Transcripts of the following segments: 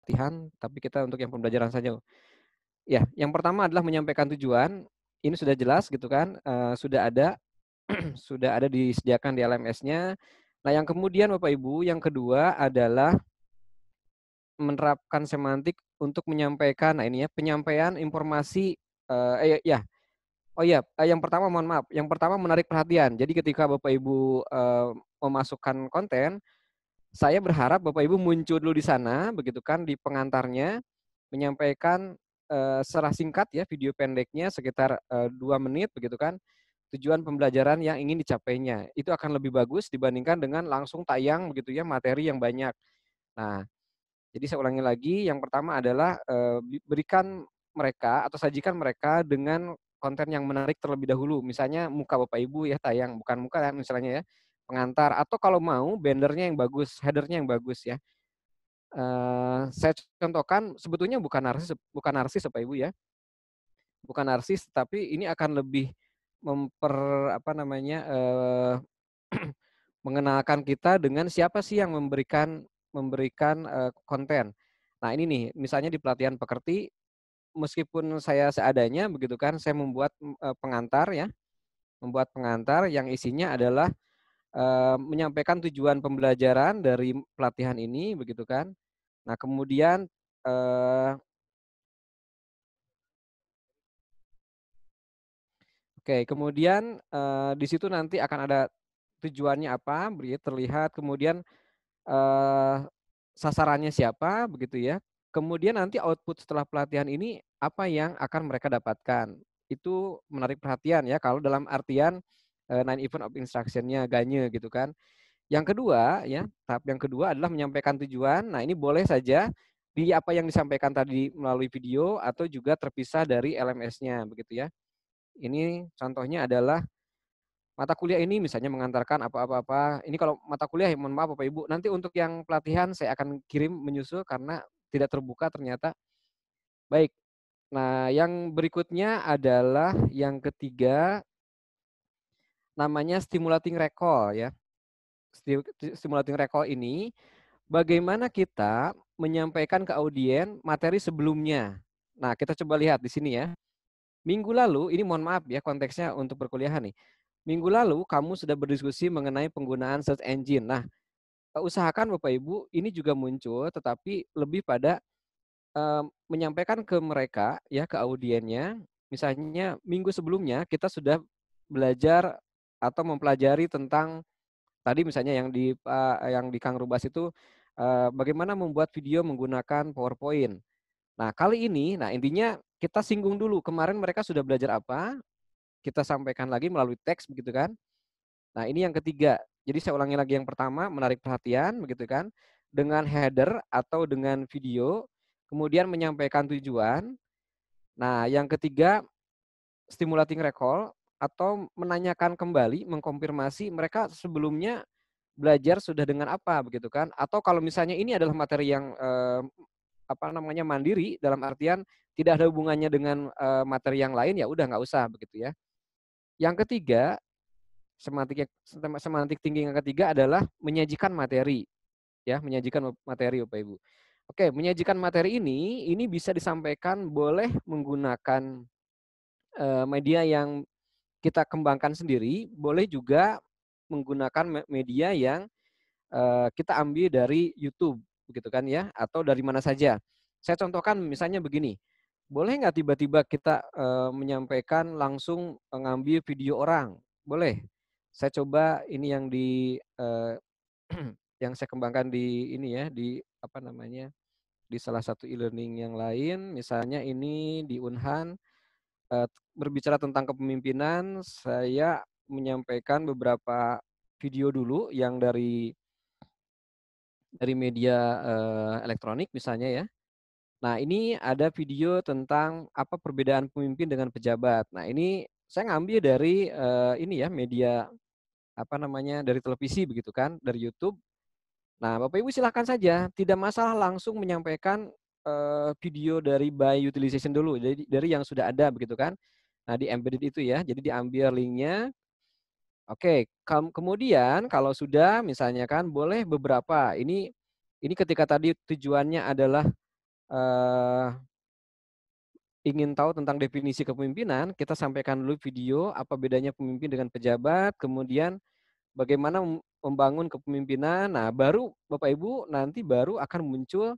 pelatihan, tapi kita untuk yang pembelajaran saja. Ya, yang pertama adalah menyampaikan tujuan, ini sudah jelas gitu kan, sudah ada sudah ada disediakan di LMS-nya. Nah, yang kemudian Bapak Ibu, yang kedua adalah menerapkan semantik untuk menyampaikan, nah ini ya, penyampaian informasi, ya, oh iya, yang pertama mohon maaf, yang pertama menarik perhatian. Jadi ketika Bapak Ibu, memasukkan konten, saya berharap Bapak Ibu muncul dulu di sana, begitu kan, di pengantarnya, menyampaikan, secara singkat ya, video pendeknya sekitar, 2 menit begitu kan, tujuan pembelajaran yang ingin dicapainya. Itu akan lebih bagus dibandingkan dengan langsung tayang begitu ya, materi yang banyak. Nah, jadi saya ulangi lagi, yang pertama adalah, berikan mereka atau sajikan mereka dengan konten yang menarik terlebih dahulu. Misalnya muka Bapak Ibu ya tayang, bukan muka ya misalnya ya, pengantar atau kalau mau banner-nya yang bagus, header-nya yang bagus ya. Saya contohkan sebetulnya bukan narsis Bapak Ibu ya, bukan narsis tapi ini akan lebih apa namanya, mengenalkan kita dengan siapa sih yang memberikan memberikan, konten. Nah ini nih, misalnya di pelatihan pekerti, meskipun saya seadanya begitu kan, saya membuat, pengantar ya, membuat pengantar yang isinya adalah, menyampaikan tujuan pembelajaran dari pelatihan ini begitu kan. Nah kemudian, eee, oke kemudian, di situ nanti akan ada tujuannya apa, terlihat, kemudian Eee, sasarannya siapa begitu ya, kemudian nanti output setelah pelatihan ini apa yang akan mereka dapatkan. Itu menarik perhatian ya kalau dalam artian, 9 event of instruction-nya, GANYE gitu kan. Yang kedua ya, tahap yang kedua adalah menyampaikan tujuan. Nah ini boleh saja di apa yang disampaikan tadi melalui video atau juga terpisah dari LMS-nya begitu ya. Ini contohnya adalah mata kuliah ini misalnya mengantarkan apa-apa. Ini kalau mata kuliah ya mohon maaf Bapak Ibu, nanti untuk yang pelatihan saya akan kirim menyusul karena tidak terbuka ternyata. Baik, nah yang berikutnya adalah yang ketiga namanya stimulating recall ya. Stimulating recall ini bagaimana kita menyampaikan ke audien materi sebelumnya. Nah kita coba lihat di sini ya. Minggu lalu, ini mohon maaf ya konteksnya untuk perkuliahan nih. Minggu lalu kamu sudah berdiskusi mengenai penggunaan search engine. Nah, usahakan Bapak Ibu ini juga muncul tetapi lebih pada, menyampaikan ke mereka ya, ke audiennya, misalnya minggu sebelumnya kita sudah belajar atau mempelajari tentang tadi misalnya yang di Kang Rubas itu, bagaimana membuat video menggunakan PowerPoint. Nah, kali ini, nah intinya kita singgung dulu kemarin mereka sudah belajar apa, kita sampaikan lagi melalui teks begitu kan. Nah, ini yang ketiga. Jadi saya ulangi lagi yang pertama, menarik perhatian begitu kan, dengan header atau dengan video, kemudian menyampaikan tujuan. Nah, yang ketiga stimulating recall atau menanyakan kembali, mengkonfirmasi mereka sebelumnya belajar sudah dengan apa begitu kan. Atau kalau misalnya ini adalah materi yang apa namanya mandiri dalam artian tidak ada hubungannya dengan materi yang lain ya udah nggak usah begitu ya. Yang ketiga semantik tinggi yang ketiga adalah menyajikan materi, ya, menyajikan materi Bapak Ibu. Oke, menyajikan materi ini bisa disampaikan boleh menggunakan, media yang kita kembangkan sendiri, boleh juga menggunakan media yang, kita ambil dari YouTube, begitu kan ya, atau dari mana saja. Saya contohkan misalnya begini, boleh nggak tiba-tiba kita, menyampaikan langsung, ngambil video orang? Boleh. Saya coba ini yang yang saya kembangkan di ini ya, di apa namanya, di salah satu e-learning yang lain, misalnya ini di Unhan, berbicara tentang kepemimpinan, saya menyampaikan beberapa video dulu yang dari media, elektronik misalnya ya. Nah, ini ada video tentang apa perbedaan pemimpin dengan pejabat. Nah, ini saya ngambil dari, ini ya, media apa namanya, dari televisi begitu kan, dari YouTube. Nah, Bapak Ibu silahkan saja, tidak masalah langsung menyampaikan, video dari by utilization dulu, jadi dari yang sudah ada begitu kan. Nah, di embedded itu ya, jadi diambil linknya. Oke, kemudian kalau sudah misalnya kan boleh beberapa, ini ketika tadi tujuannya adalah eee, ingin tahu tentang definisi kepemimpinan, kita sampaikan dulu video apa bedanya pemimpin dengan pejabat, kemudian bagaimana membangun kepemimpinan. Nah, baru Bapak Ibu nanti baru akan muncul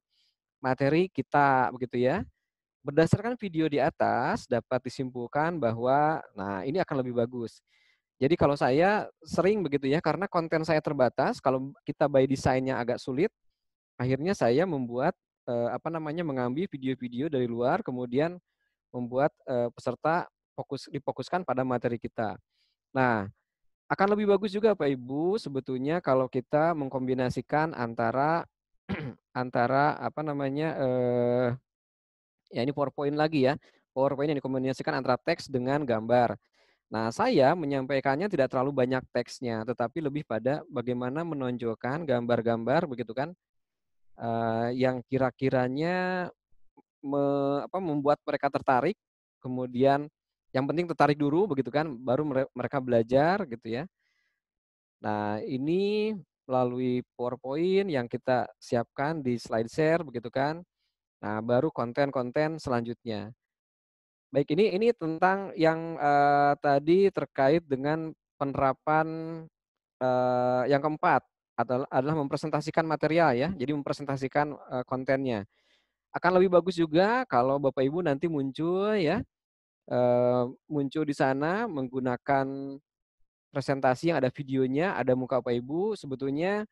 materi kita begitu ya. Berdasarkan video di atas dapat disimpulkan bahwa nah ini akan lebih bagus. Jadi kalau saya sering begitu ya, karena konten saya terbatas, kalau kita by design-nya agak sulit, akhirnya saya membuat, mengambil video-video dari luar, kemudian membuat, peserta difokuskan pada materi kita. Nah, akan lebih bagus juga Pak Ibu sebetulnya kalau kita mengkombinasikan antara antara ya ini PowerPoint lagi ya, PowerPoint yang dikombinasikan antara teks dengan gambar. Nah, saya menyampaikannya tidak terlalu banyak teksnya, tetapi lebih pada bagaimana menonjolkan gambar-gambar begitu kan, yang kira-kiranya membuat mereka tertarik, kemudian yang penting tertarik dulu begitu kan, baru mereka belajar gitu ya. Nah, ini melalui PowerPoint yang kita siapkan di slide share begitu kan. Nah, baru konten-konten selanjutnya. Baik, ini tentang yang, tadi terkait dengan penerapan, yang keempat adalah mempresentasikan material ya, jadi mempresentasikan, kontennya. Akan lebih bagus juga kalau Bapak Ibu nanti muncul ya, muncul di sana menggunakan presentasi yang ada videonya, ada muka Bapak Ibu, sebetulnya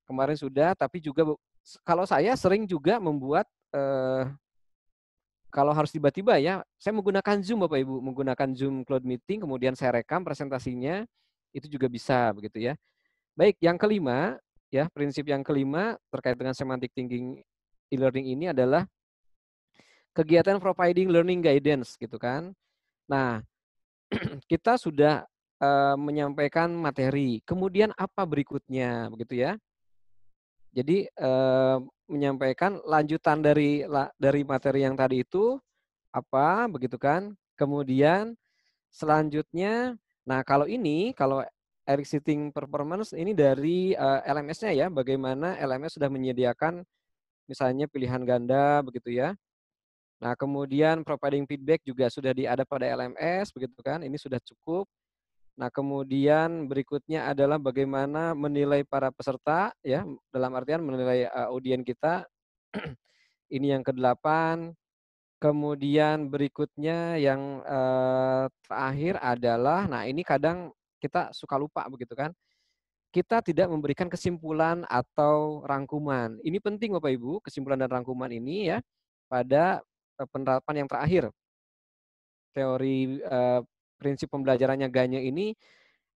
kemarin sudah, tapi juga kalau saya sering juga membuat, kalau harus tiba-tiba ya, saya menggunakan Zoom Bapak Ibu, menggunakan Zoom Cloud Meeting, kemudian saya rekam presentasinya, itu juga bisa begitu ya. Baik, yang kelima, ya prinsip yang kelima terkait dengan semantic thinking e-learning ini adalah kegiatan providing learning guidance gitu kan. Nah, kita sudah, menyampaikan materi, kemudian apa berikutnya begitu ya. Jadi, menyampaikan lanjutan dari materi yang tadi itu apa, begitu kan. Kemudian selanjutnya, nah kalau Eric Sitting Performance ini dari, LMS-nya ya, bagaimana LMS sudah menyediakan misalnya pilihan ganda begitu ya. Nah, kemudian providing feedback juga sudah ada pada LMS begitu kan, ini sudah cukup. Nah, kemudian berikutnya adalah bagaimana menilai para peserta ya, dalam artian menilai, audien kita, ini yang kedelapan. Kemudian berikutnya yang, terakhir adalah, nah ini kadang kita suka lupa begitu kan, kita tidak memberikan kesimpulan atau rangkuman. Ini penting Bapak Ibu, kesimpulan dan rangkuman ini ya, pada, penerapan yang terakhir. Teori, prinsip pembelajarannya Ganyo ini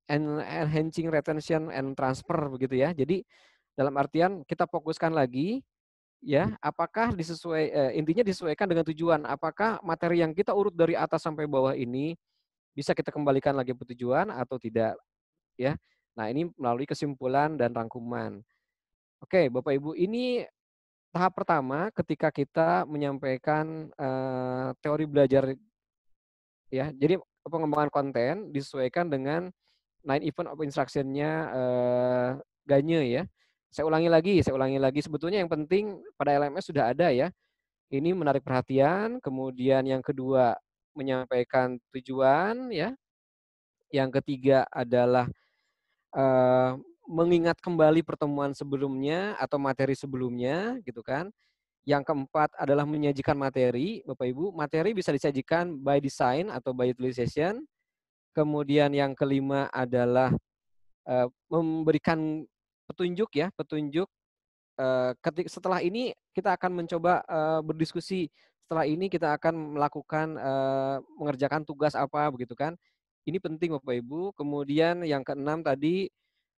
enhancing retention and transfer begitu ya. Jadi dalam artian kita fokuskan lagi ya, apakah intinya disesuaikan dengan tujuan. Apakah materi yang kita urut dari atas sampai bawah ini bisa kita kembalikan lagi ke tujuan atau tidak ya. Nah, ini melalui kesimpulan dan rangkuman. Oke, Bapak Ibu, ini tahap pertama ketika kita menyampaikan, teori belajar ya. Jadi pengembangan konten disesuaikan dengan 9 event of instruction-nya, Ganyo ya. Saya ulangi lagi, sebetulnya yang penting pada LMS sudah ada ya. Ini menarik perhatian, kemudian yang kedua menyampaikan tujuan ya, yang ketiga adalah, eee, mengingat kembali pertemuan sebelumnya atau materi sebelumnya gitu kan. Yang keempat adalah menyajikan materi, Bapak Ibu, materi bisa disajikan by design atau by utilization. Kemudian yang kelima adalah, memberikan petunjuk ya, petunjuk. Setelah ini kita akan mencoba, berdiskusi, setelah ini kita akan melakukan, mengerjakan tugas apa begitu kan. Ini penting Bapak Ibu. Kemudian yang keenam tadi,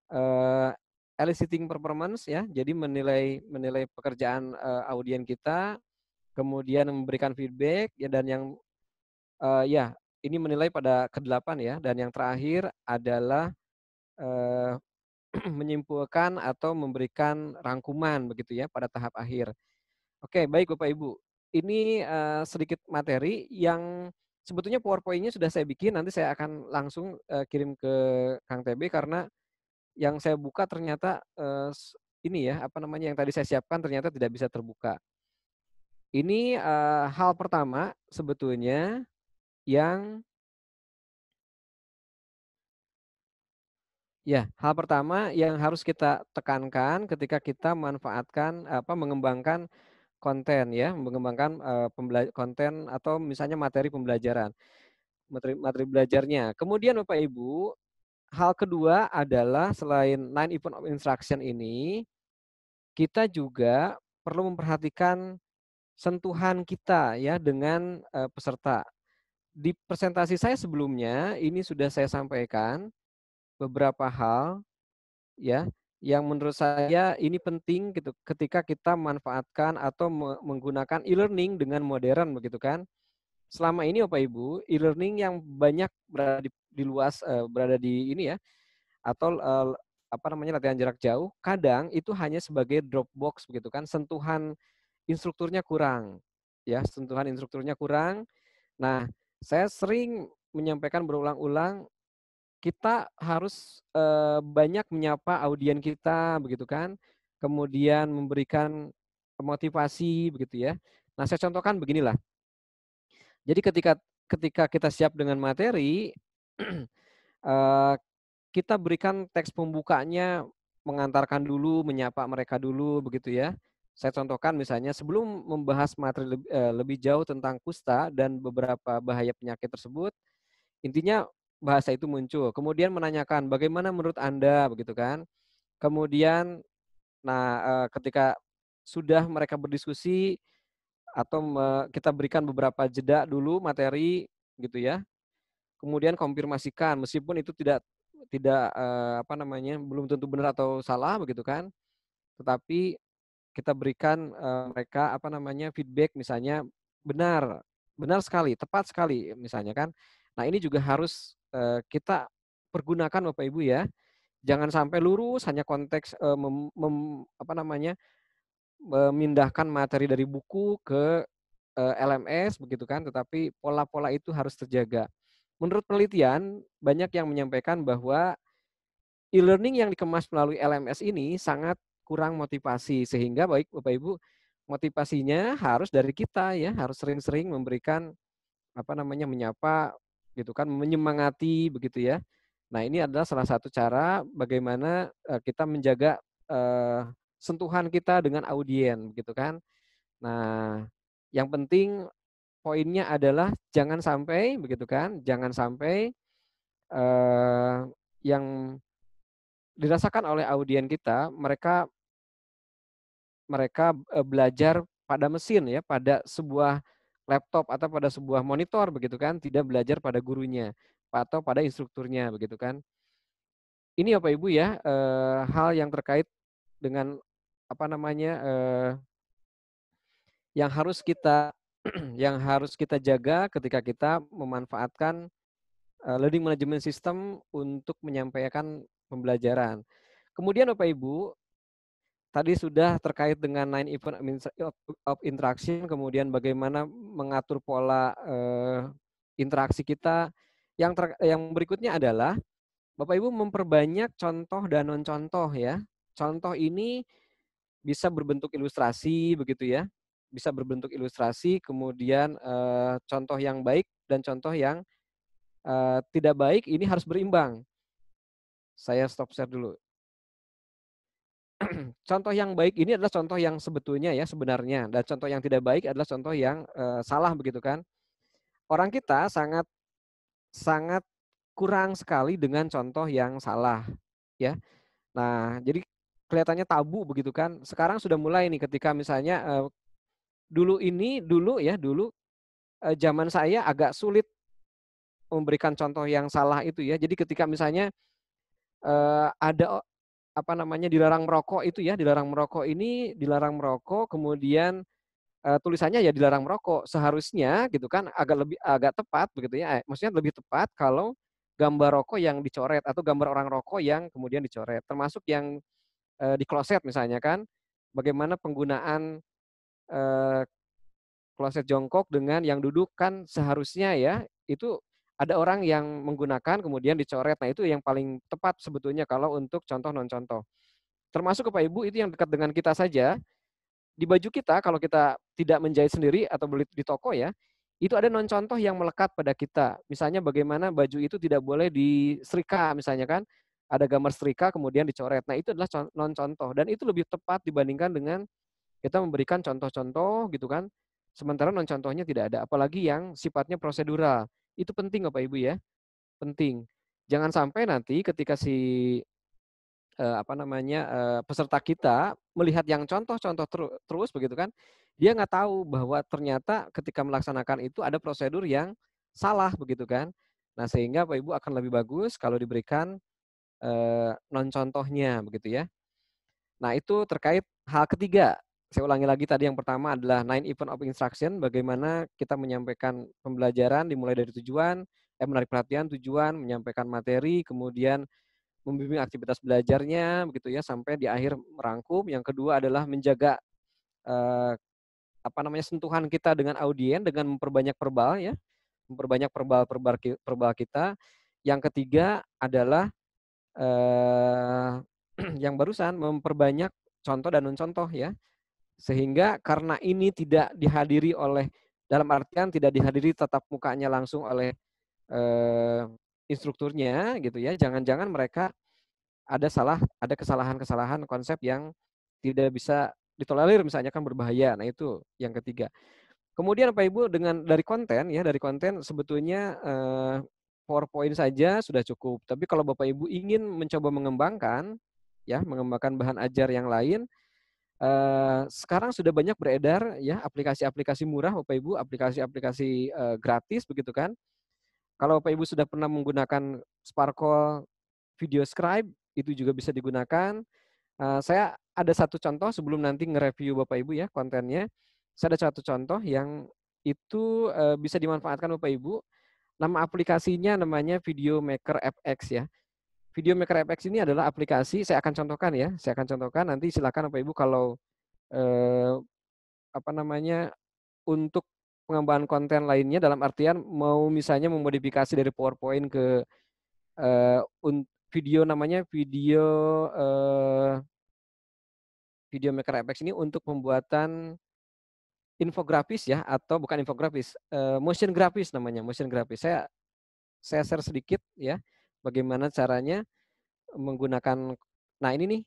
eee, eliciting performance ya, jadi menilai menilai pekerjaan, audien kita, kemudian memberikan feedback ya dan yang, ya ini menilai pada kedelapan ya, dan yang terakhir adalah, eee, menyimpulkan atau memberikan rangkuman begitu ya pada tahap akhir. Oke, baik Bapak Ibu. Ini, sedikit materi yang sebetulnya PowerPoint-nya sudah saya bikin, nanti saya akan langsung, kirim ke Kang TB karena yang saya buka ternyata, ini ya, yang tadi saya siapkan ternyata tidak bisa terbuka. Ini, hal pertama sebetulnya yang hal pertama yang harus kita tekankan ketika kita manfaatkan, mengembangkan konten ya, mengembangkan, konten atau misalnya materi pembelajaran, materi materi belajarnya. Kemudian Bapak Ibu, hal kedua adalah selain 9 event of instruction ini, kita juga perlu memperhatikan sentuhan kita ya dengan, peserta. Di presentasi saya sebelumnya ini sudah saya sampaikan beberapa hal ya, yang menurut saya ini penting gitu ketika kita manfaatkan atau menggunakan e-learning dengan modern begitu kan. Selama ini Bapak Ibu, e-learning yang banyak berada di luas, berada di ini ya, atau, latihan jarak jauh, kadang itu hanya sebagai drop box begitu kan, sentuhan instrukturnya kurang, ya, sentuhan instrukturnya kurang. Nah, saya sering menyampaikan berulang-ulang, kita harus, banyak menyapa audien kita begitu kan, kemudian memberikan motivasi begitu ya. Nah, saya contohkan beginilah, jadi ketika ketika kita siap dengan materi, eee, kita berikan teks pembukanya, mengantarkan dulu, menyapa mereka dulu begitu ya. Saya contohkan misalnya sebelum membahas materi lebih jauh tentang kusta dan beberapa bahaya penyakit tersebut, intinya bahasa itu muncul. Kemudian menanyakan, "Bagaimana menurut Anda?" Begitu kan. Kemudian, ketika sudah mereka berdiskusi atau kita berikan beberapa jeda dulu materi gitu ya. Kemudian konfirmasikan meskipun itu tidak tidak, belum tentu benar atau salah begitu kan, tetapi kita berikan, mereka feedback misalnya, "Benar, benar sekali, tepat sekali," misalnya kan. Nah ini juga harus, kita pergunakan Bapak Ibu ya, jangan sampai lurus hanya konteks, mem mem apa namanya, memindahkan materi dari buku ke, LMS begitu kan, tetapi pola-pola itu harus terjaga. Menurut penelitian, banyak yang menyampaikan bahwa e-learning yang dikemas melalui LMS ini sangat kurang motivasi, sehingga baik Bapak Ibu, motivasinya harus dari kita ya, harus sering-sering memberikan, menyapa gitu kan, menyemangati begitu ya. Nah, ini adalah salah satu cara bagaimana, kita menjaga, sentuhan kita dengan audien begitu kan. Nah, yang penting poinnya adalah jangan sampai begitu kan, jangan sampai, yang dirasakan oleh audien kita, mereka mereka, belajar pada mesin ya, pada sebuah laptop atau pada sebuah monitor begitu kan, tidak belajar pada gurunya atau pada instrukturnya begitu kan. Ini Bapak Ibu ya, hal yang terkait dengan apa namanya, yang harus kita yang harus kita jaga ketika kita memanfaatkan, learning management system untuk menyampaikan pembelajaran. Kemudian Bapak Ibu, tadi sudah terkait dengan 9 event of interaction, kemudian bagaimana mengatur pola, interaksi kita. Yang berikutnya adalah Bapak Ibu memperbanyak contoh dan non contoh ya. Contoh ini bisa berbentuk ilustrasi begitu ya, bisa berbentuk ilustrasi, kemudian, contoh yang baik dan contoh yang, tidak baik ini harus berimbang. Saya stop share dulu. Contoh yang baik ini adalah contoh yang sebetulnya ya, sebenarnya, dan contoh yang tidak baik adalah contoh yang, salah begitu kan. Orang kita sangat sangat kurang sekali dengan contoh yang salah, ya. Nah, jadi kelihatannya tabu begitu kan. Sekarang sudah mulai nih ketika misalnya, dulu, zaman saya agak sulit memberikan contoh yang salah itu ya. Jadi ketika misalnya, ada dilarang merokok itu ya, dilarang merokok ini, dilarang merokok, kemudian, tulisannya ya dilarang merokok. Seharusnya gitu kan agak tepat begitu ya, maksudnya lebih tepat kalau gambar rokok yang dicoret atau gambar orang rokok yang kemudian dicoret. Termasuk yang, di kloset misalnya kan, bagaimana penggunaan, eee, kloset jongkok dengan yang duduk kan seharusnya ya, itu ada orang yang menggunakan kemudian dicoret. Nah itu yang paling tepat sebetulnya kalau untuk contoh non contoh. Termasuk Bapak Ibu itu yang dekat dengan kita saja, di baju kita kalau kita tidak menjahit sendiri atau beli di toko ya, itu ada non contoh yang melekat pada kita. Misalnya bagaimana baju itu tidak boleh disetrika misalnya kan, ada gambar setrika kemudian dicoret. Nah, itu adalah non contoh dan itu lebih tepat dibandingkan dengan kita memberikan contoh-contoh gitu kan. Sementara non contohnya tidak ada, apalagi yang sifatnya prosedural. Itu penting Bapak Ibu ya, penting. Jangan sampai nanti ketika si peserta kita melihat yang contoh-contoh terus begitu kan, dia nggak tahu bahwa ternyata ketika melaksanakan itu ada prosedur yang salah begitu kan. Nah, sehingga Bapak Ibu akan lebih bagus kalau diberikan non contohnya begitu ya. Nah, itu terkait hal ketiga. Saya ulangi lagi tadi yang pertama adalah 9 event of instruction, bagaimana kita menyampaikan pembelajaran dimulai dari tujuan, menarik perhatian, tujuan, menyampaikan materi, kemudian membimbing aktivitas belajarnya begitu ya sampai di akhir merangkum. Yang kedua adalah menjaga eh, sentuhan kita dengan audien dengan memperbanyak verbal ya, memperbanyak verbal kita. Yang ketiga adalah eh, yang barusan memperbanyak contoh dan non contoh ya. Sehingga karena ini tidak dihadiri oleh dalam artian tidak dihadiri tatap mukanya langsung oleh eh, instrukturnya gitu ya. Jangan-jangan mereka ada kesalahan-kesalahan konsep yang tidak bisa ditolerir misalnya kan berbahaya. Nah, itu yang ketiga. Kemudian Pak Ibu dari konten ya, dari konten sebetulnya PowerPoint saja sudah cukup. Tapi kalau Bapak Ibu ingin mencoba mengembangkan ya, mengembangkan bahan ajar yang lain, sekarang sudah banyak beredar ya aplikasi-aplikasi murah Bapak Ibu, aplikasi-aplikasi gratis begitu kan. Kalau Bapak Ibu sudah pernah menggunakan Sparkle Video Scribe, itu juga bisa digunakan. Saya ada satu contoh sebelum nanti nge-review Bapak Ibu ya kontennya. Saya ada satu contoh yang itu bisa dimanfaatkan Bapak Ibu. Nama aplikasinya namanya Video Maker FX ya. Video Maker FX ini adalah aplikasi, saya akan contohkan ya. Saya akan contohkan nanti silakan Bapak Ibu kalau eh, untuk pengembangan konten lainnya dalam artian mau misalnya memodifikasi dari PowerPoint ke eh, video namanya eh, Video Maker FX ini untuk pembuatan infografis ya atau bukan infografis, motion grafis namanya, motion grafis. Saya share sedikit ya bagaimana caranya menggunakan. Nah, ini nih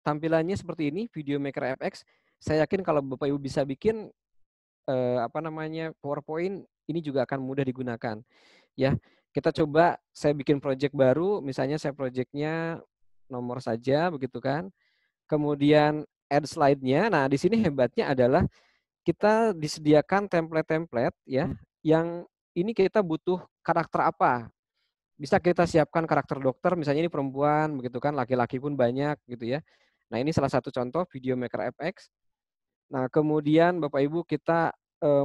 tampilannya seperti ini Video Maker FX. Saya yakin kalau Bapak Ibu bisa bikin PowerPoint ini juga akan mudah digunakan ya. Kita coba saya bikin project baru, misalnya saya projectnya nomor saja begitu kan. Kemudian add slide-nya. Nah, di sini hebatnya adalah kita disediakan template-template ya yang ini kita butuh karakter apa. Bisa kita siapkan karakter dokter, misalnya ini perempuan begitu kan, laki-laki pun banyak gitu ya. Nah, ini salah satu contoh Video Maker FX. Nah, kemudian Bapak Ibu kita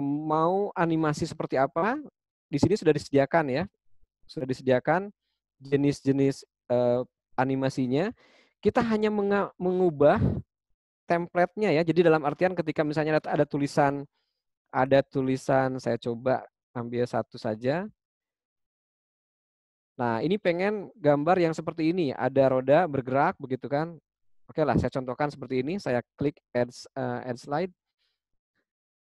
mau animasi seperti apa? Di sini sudah disediakan ya. Sudah disediakan jenis-jenis animasinya. Kita hanya mengubah template-nya ya. Jadi dalam artian ketika misalnya ada tulisan saya coba ambil satu saja. Nah, ini pengen gambar yang seperti ini, ada roda bergerak begitu kan. Oke lah, saya contohkan seperti ini, saya klik add slide.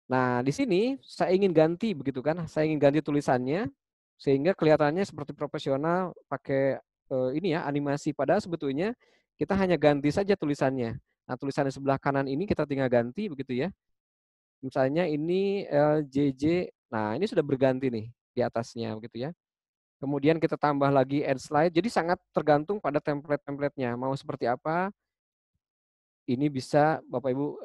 Nah, di sini saya ingin ganti begitu kan, saya ingin ganti tulisannya sehingga kelihatannya seperti profesional pakai ini ya animasi. Padahal sebetulnya kita hanya ganti saja tulisannya. Nah, tulisan di sebelah kanan ini kita tinggal ganti begitu ya. Misalnya ini LJJ. Nah, ini sudah berganti nih di atasnya begitu ya. Kemudian kita tambah lagi add slide. Jadi sangat tergantung pada template-templatenya. Mau seperti apa, ini bisa Bapak Ibu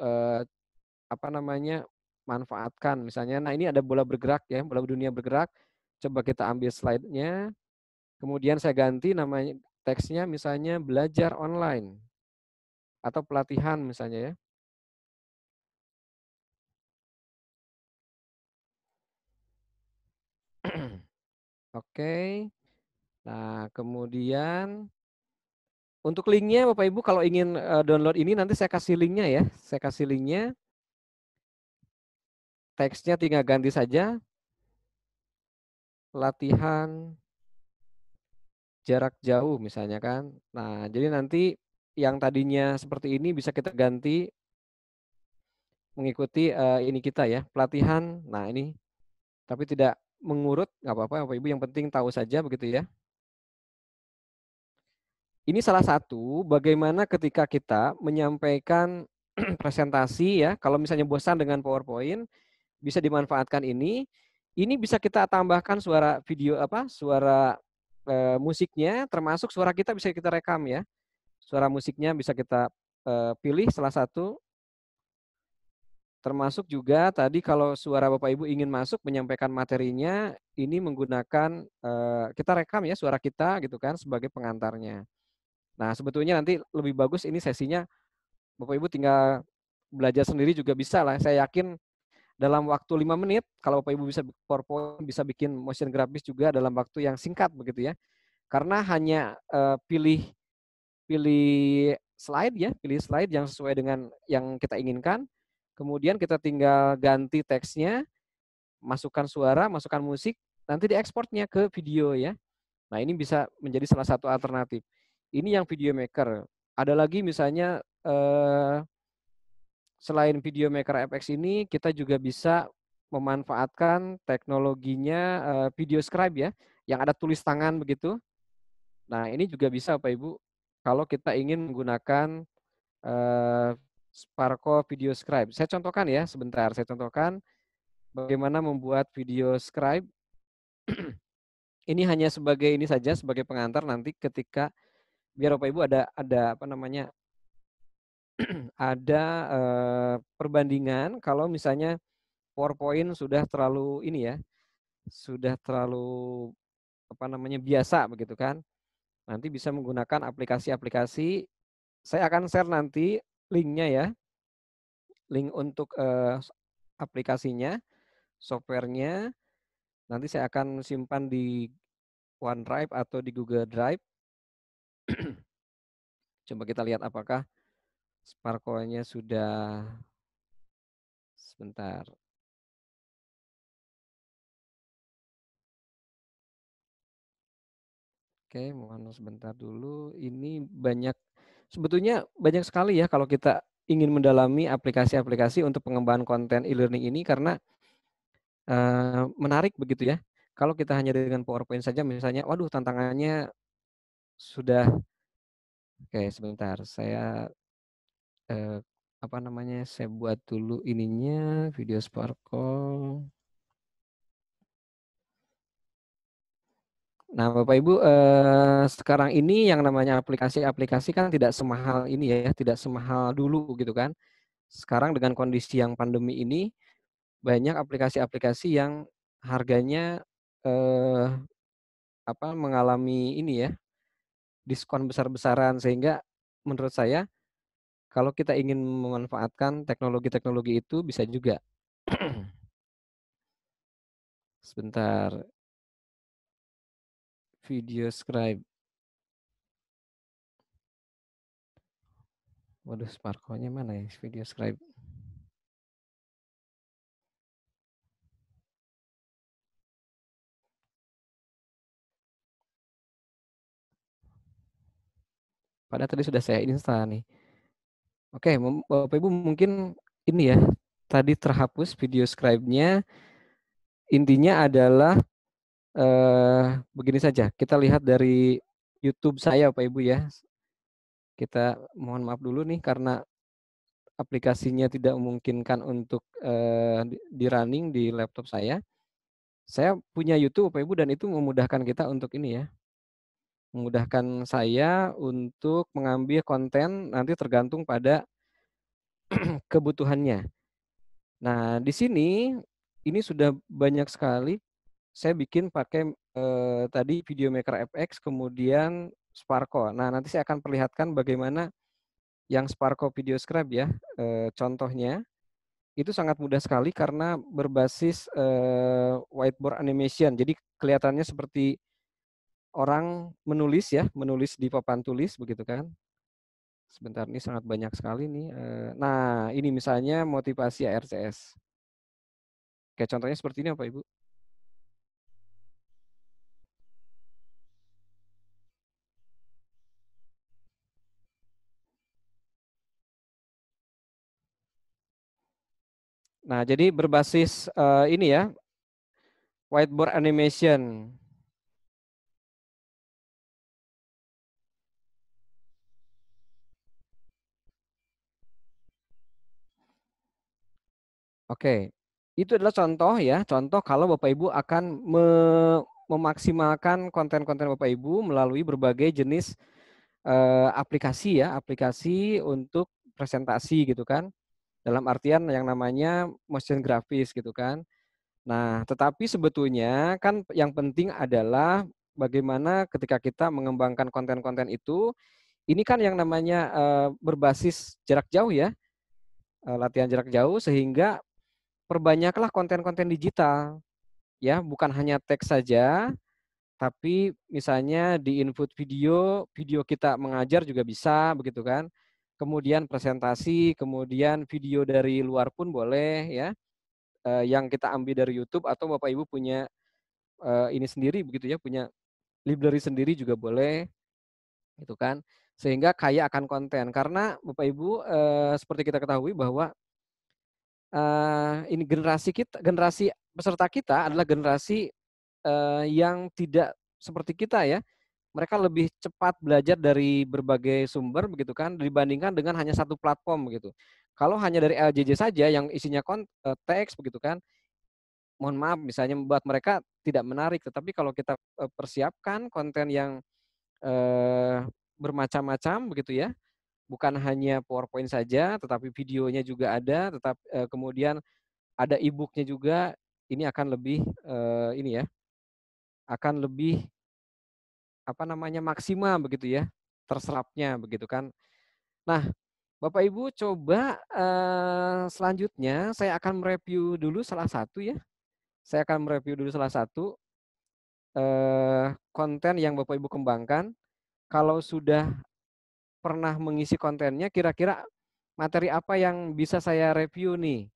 manfaatkan. Misalnya, nah ini ada bola bergerak ya, bola dunia bergerak. Coba kita ambil slide-nya. Kemudian saya ganti namanya teksnya misalnya belajar online atau pelatihan misalnya ya. Oke. Nah, kemudian untuk linknya Bapak Ibu kalau ingin download ini nanti saya kasih linknya ya. Saya kasih linknya. Teksnya tinggal ganti saja. Latihan jarak jauh misalnya kan. Nah, jadi nanti yang tadinya seperti ini bisa kita ganti mengikuti ini kita ya, pelatihan. Nah ini, tapi tidak mengurut, nggak apa-apa Bapak Ibu, yang penting tahu saja begitu ya. Ini salah satu bagaimana ketika kita menyampaikan presentasi ya, kalau misalnya bosan dengan PowerPoint, bisa dimanfaatkan ini. Ini bisa kita tambahkan suara video apa, suara musiknya, termasuk suara kita bisa kita rekam ya. Suara musiknya bisa kita pilih salah satu. Termasuk juga tadi kalau suara Bapak Ibu ingin masuk menyampaikan materinya, ini menggunakan kita rekam ya suara kita gitu kan sebagai pengantarnya. Nah, sebetulnya nanti lebih bagus ini sesinya Bapak Ibu tinggal belajar sendiri juga bisa lah. Saya yakin dalam waktu 5 menit kalau Bapak Ibu bisa PowerPoint, bisa bikin motion grafis juga dalam waktu yang singkat begitu ya. Karena hanya pilih pilih slide ya, pilih slide yang sesuai dengan yang kita inginkan. Kemudian kita tinggal ganti teksnya, masukkan suara, masukkan musik, nanti diekspornya ke video ya. Nah, ini bisa menjadi salah satu alternatif. Ini yang video maker. Ada lagi misalnya selain video maker FX ini, kita juga bisa memanfaatkan teknologinya video scribe ya, yang ada tulis tangan begitu. Nah, ini juga bisa Bapak Ibu kalau kita ingin menggunakan Sparko Video Scribe. Saya contohkan ya, sebentar. Saya contohkan bagaimana membuat video scribe. Ini hanya sebagai ini saja, sebagai pengantar nanti ketika biar Bapak Ibu ada apa namanya, ada perbandingan kalau misalnya PowerPoint sudah terlalu ini ya, sudah terlalu apa namanya biasa begitu kan. Nanti bisa menggunakan aplikasi-aplikasi. Saya akan share nanti linknya ya, link untuk aplikasinya, softwarenya. Nanti saya akan simpan di OneDrive atau di Google Drive. Coba kita lihat apakah Sparko-nya sudah, sebentar. Oke, mohon sebentar dulu. Ini banyak, sebetulnya banyak sekali ya kalau kita ingin mendalami aplikasi-aplikasi untuk pengembangan konten e-learning ini karena menarik begitu ya. Kalau kita hanya dengan PowerPoint saja misalnya, waduh tantangannya sudah, oke sebentar, saya eh, apa namanya, saya buat dulu ininya, video Sparkle. Nah, Bapak Ibu, sekarang ini yang namanya aplikasi-aplikasi kan tidak semahal ini ya, tidak semahal dulu gitu kan. Sekarang dengan kondisi yang pandemi ini, banyak aplikasi-aplikasi yang harganya eh, apa mengalami ini ya, diskon besar-besaran sehingga menurut saya kalau kita ingin memanfaatkan teknologi-teknologi itu bisa juga. Sebentar, video scribe. Waduh, Sparko-nya mana ya video scribe? Padahal tadi sudah saya install nih. Oke, Bapak Ibu mungkin ini ya, tadi terhapus video scribe-nya. Intinya adalah begini saja. Kita lihat dari YouTube saya, Bapak Ibu ya. Kita mohon maaf dulu nih karena aplikasinya tidak memungkinkan untuk di running di laptop saya. Saya punya YouTube, Bapak Ibu, dan itu memudahkan kita untuk ini ya, memudahkan saya untuk mengambil konten nanti tergantung pada kebutuhannya. Nah, di sini ini sudah banyak sekali saya bikin pakai tadi Video Maker FX kemudian Sparko. Nah, nanti saya akan perlihatkan bagaimana yang Sparko Video Scribe ya. Contohnya itu sangat mudah sekali karena berbasis whiteboard animation. Jadi kelihatannya seperti orang menulis ya, menulis di papan tulis begitu kan. Sebentar, ini sangat banyak sekali nih. Nah, ini misalnya motivasi ARCS. Kayak contohnya seperti ini Pak Ibu. Nah, jadi berbasis ini ya, whiteboard animation. Oke, itu adalah contoh ya, contoh kalau Bapak Ibu akan memaksimalkan konten-konten Bapak Ibu melalui berbagai jenis aplikasi ya, aplikasi untuk presentasi gitu kan. Dalam artian yang namanya motion grafis gitu kan. Nah, tetapi sebetulnya kan yang penting adalah bagaimana ketika kita mengembangkan konten-konten itu, ini kan yang namanya berbasis jarak jauh ya, latihan jarak jauh sehingga perbanyaklah konten-konten digital ya, bukan hanya teks saja, tapi misalnya di input video, video kita mengajar juga bisa begitu kan. Kemudian presentasi, kemudian video dari luar pun boleh ya. Yang kita ambil dari YouTube atau Bapak Ibu punya ini sendiri begitu ya, punya library sendiri juga boleh gitu kan. Sehingga kaya akan konten karena Bapak Ibu seperti kita ketahui bahwa ini generasi peserta kita adalah generasi yang tidak seperti kita ya. Mereka lebih cepat belajar dari berbagai sumber begitu kan dibandingkan dengan hanya satu platform begitu. Kalau hanya dari LJJ saja yang isinya teks begitu kan, mohon maaf misalnya membuat mereka tidak menarik. Tetapi kalau kita persiapkan konten yang bermacam-macam begitu ya, bukan hanya PowerPoint saja, tetapi videonya juga ada, kemudian ada e-booknya juga, ini akan lebih ini ya, akan lebih apa namanya maksimal begitu ya terserapnya begitu kan. Nah, Bapak Ibu coba selanjutnya saya akan mereview dulu salah satu ya. Saya akan mereview dulu salah satu konten yang Bapak Ibu kembangkan. Kalau sudah pernah mengisi kontennya, kira-kira materi apa yang bisa saya review nih?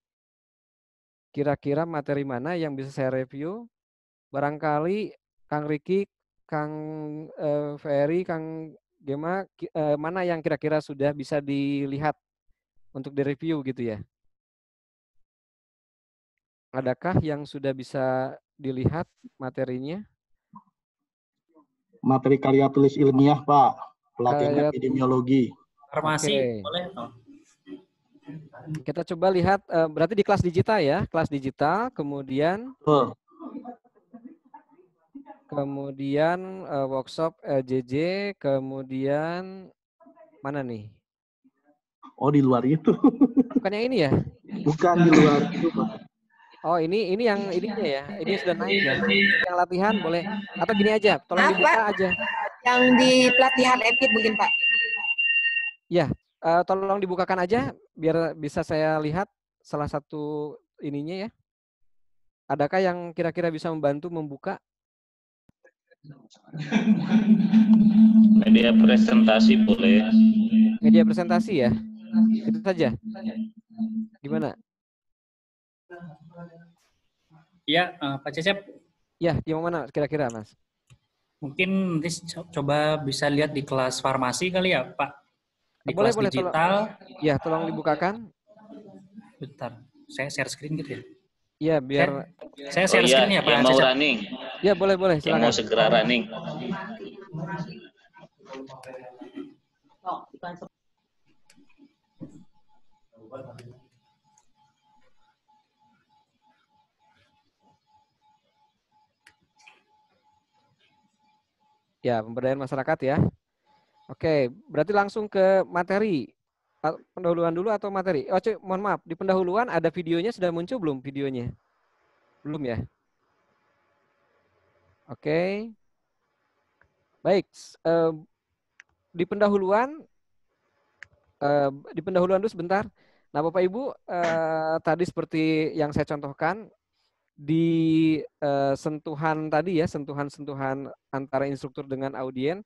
Kira-kira materi mana yang bisa saya review? Barangkali Kang Riki, Kang Ferry, Kang Gema, mana yang kira-kira sudah bisa dilihat untuk direview gitu ya? Adakah yang sudah bisa dilihat materinya? Materi karya tulis ilmiah, Pak. Pelatihan Kayak epidemiologi. Farmasi, Oke. boleh? Kita coba lihat, berarti di kelas digital ya, kelas digital, kemudian workshop LJJ, kemudian mana nih? Oh, di luar itu. Bukan yang ini ya? Bukan di luar itu, Pak. Oh, ini yang ininya ya. Ini sudah naik ya. Yang latihan boleh atau gini aja, tolong dibuka aja. Yang di pelatihan EPID mungkin, Pak. Ya, tolong dibukakan aja biar bisa saya lihat salah satu ininya ya. Adakah yang kira-kira bisa membantu membuka? Media presentasi boleh. Media presentasi ya. Itu saja. Gimana? Ya, Pak Cecep. Ya, yang mana kira-kira, Mas? Mungkin nanti coba bisa lihat di kelas farmasi kali ya, Pak. Di boleh, kelas digital. Ya, tolong dibukakan. Bentar, saya share screen gitu ya. Iya, biar saya share screen ya, Pak. Yang mau Cecep. running. Ya, boleh, silakan. Yang mau segera running. Ya, pemberdayaan masyarakat ya. Oke, berarti langsung ke materi. Pendahuluan dulu atau materi? Oh, mohon maaf, di pendahuluan ada videonya sudah muncul belum videonya? Belum ya? Oke. Baik, di pendahuluan dulu sebentar. Nah, Bapak Ibu, tadi seperti yang saya contohkan di sentuhan tadi ya, sentuhan-sentuhan antara instruktur dengan audien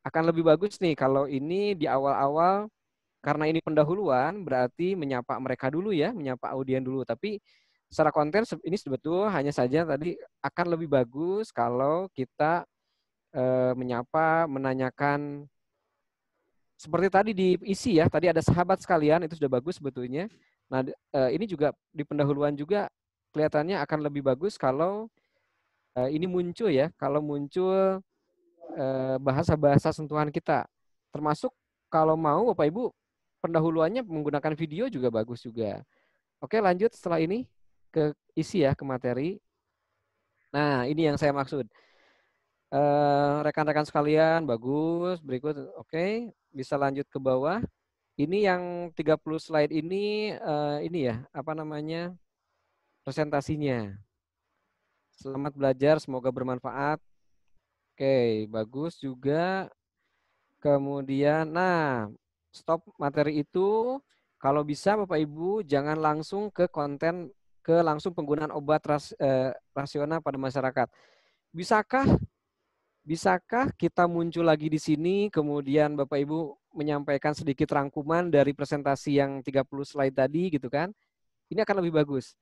akan lebih bagus nih kalau ini di awal-awal, karena ini pendahuluan berarti menyapa mereka dulu ya, menyapa audien dulu. Tapi secara konten ini sebetulnya hanya saja tadi akan lebih bagus kalau kita menyapa, menanyakan seperti tadi diisi ya, tadi ada sahabat sekalian, itu sudah bagus sebetulnya. Nah, ini juga di pendahuluan juga kelihatannya akan lebih bagus kalau ini muncul ya, kalau muncul bahasa-bahasa sentuhan kita. Termasuk kalau mau Bapak Ibu pendahuluannya menggunakan video juga bagus juga. Oke, lanjut setelah ini ke isi ya, ke materi. Nah, ini yang saya maksud. Rekan-rekan sekalian, bagus. Berikut, oke. Bisa lanjut ke bawah. Ini yang 30 slide ini ya, apa namanya? Presentasinya. Selamat belajar, semoga bermanfaat. Oke, bagus juga. Kemudian, nah, stop materi itu. Kalau bisa Bapak Ibu jangan langsung ke konten, ke langsung penggunaan obat rasional pada masyarakat. Bisakah kita muncul lagi di sini, kemudian Bapak Ibu menyampaikan sedikit rangkuman dari presentasi yang 30 slide tadi gitu kan? Ini akan lebih bagus.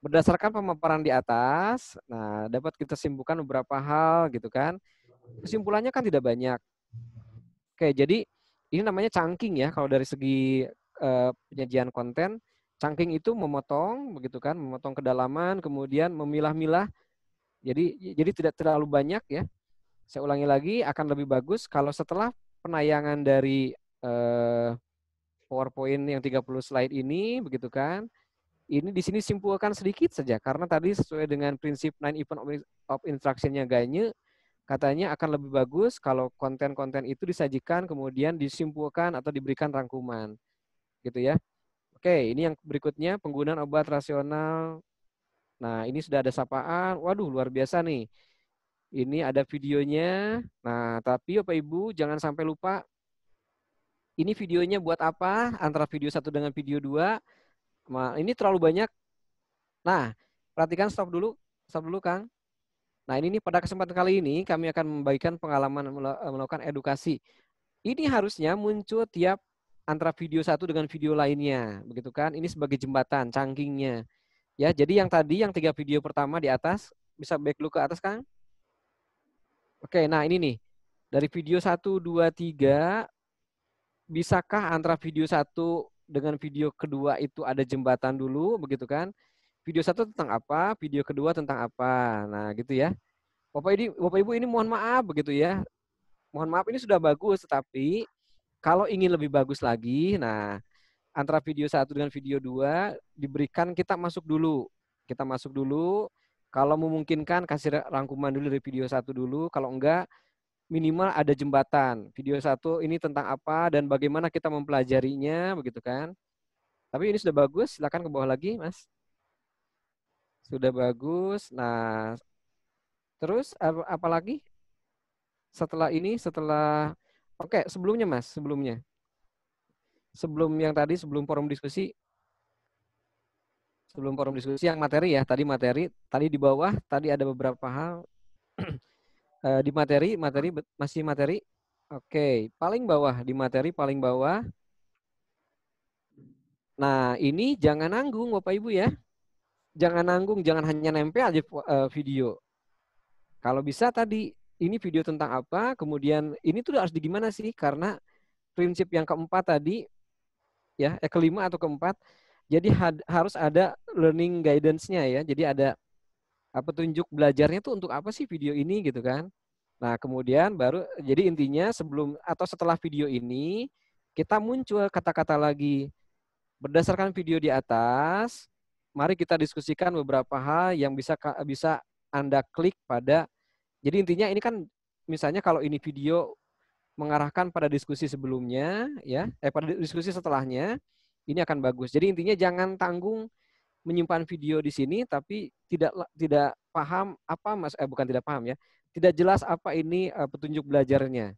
Berdasarkan pemaparan di atas, nah dapat kita simpulkan beberapa hal gitu kan. Kesimpulannya kan tidak banyak. Oke, jadi ini namanya chunking ya kalau dari segi penyajian konten. Chunking itu memotong begitu kan, memotong kedalaman, kemudian memilah-milah. Jadi tidak terlalu banyak ya. Saya ulangi lagi, akan lebih bagus kalau setelah penayangan dari PowerPoint yang 30 slide ini begitu kan. Ini di sini simpulkan sedikit saja karena tadi sesuai dengan prinsip 9 event of instruction-nya Gagne, katanya akan lebih bagus kalau konten-konten itu disajikan kemudian disimpulkan atau diberikan rangkuman. Gitu ya. Oke, ini yang berikutnya penggunaan obat rasional. Nah, ini sudah ada sapaan. Waduh, luar biasa nih. Ini ada videonya. Nah, tapi Bapak Ibu jangan sampai lupa ini videonya buat apa? Antara video 1 dengan video 2. Ini terlalu banyak. Nah, perhatikan stop dulu Kang. Nah, ini pada kesempatan kali ini kami akan membagikan pengalaman melakukan edukasi. Ini harusnya muncul tiap antara video 1 dengan video lainnya, begitu kan? Ini sebagai jembatan, cangkingnya. Ya, jadi yang tadi yang 3 video pertama di atas bisa back dulu ke atas, Kang. Oke, nah ini nih. Dari video 1, 2, 3 bisakah antara video 1 dengan video kedua itu ada jembatan dulu, begitu kan? Video 1 tentang apa, video kedua tentang apa. Nah, gitu ya. Bapak Ibu ini mohon maaf begitu ya. Mohon maaf ini sudah bagus, tetapi kalau ingin lebih bagus lagi, nah antara video 1 dengan video 2 diberikan kita masuk dulu. Kita masuk dulu. Kalau memungkinkan kasih rangkuman dulu dari video 1 dulu. Kalau enggak, minimal ada jembatan. Video 1 ini tentang apa dan bagaimana kita mempelajarinya, begitu kan. Tapi ini sudah bagus, silakan ke bawah lagi, Mas. Sudah bagus. Nah, terus apa lagi? Setelah ini, oke, sebelumnya Mas, sebelum yang tadi, sebelum forum diskusi yang materi ya, tadi di bawah, tadi ada beberapa hal. Di materi, masih materi. Oke, paling bawah, di materi paling bawah. Nah, ini jangan nanggung Bapak Ibu ya. Jangan nanggung, jangan hanya nempel aja video. Kalau bisa tadi, ini video tentang apa, kemudian ini tuh harus gimana sih, karena prinsip yang keempat tadi, ya, kelima atau keempat, jadi harus ada learning guidance-nya ya, jadi ada petunjuk belajarnya tuh untuk apa sih video ini gitu kan. Nah, kemudian baru, jadi intinya sebelum atau setelah video ini, kita muncul kata-kata lagi. Berdasarkan video di atas, mari kita diskusikan beberapa hal yang bisa Anda klik pada, jadi intinya ini kan, misalnya kalau ini video mengarahkan pada diskusi sebelumnya, ya, pada diskusi setelahnya, ini akan bagus. Jadi intinya jangan tanggung menyimpan video di sini tapi tidak paham apa bukan tidak paham ya, tidak jelas apa ini petunjuk belajarnya,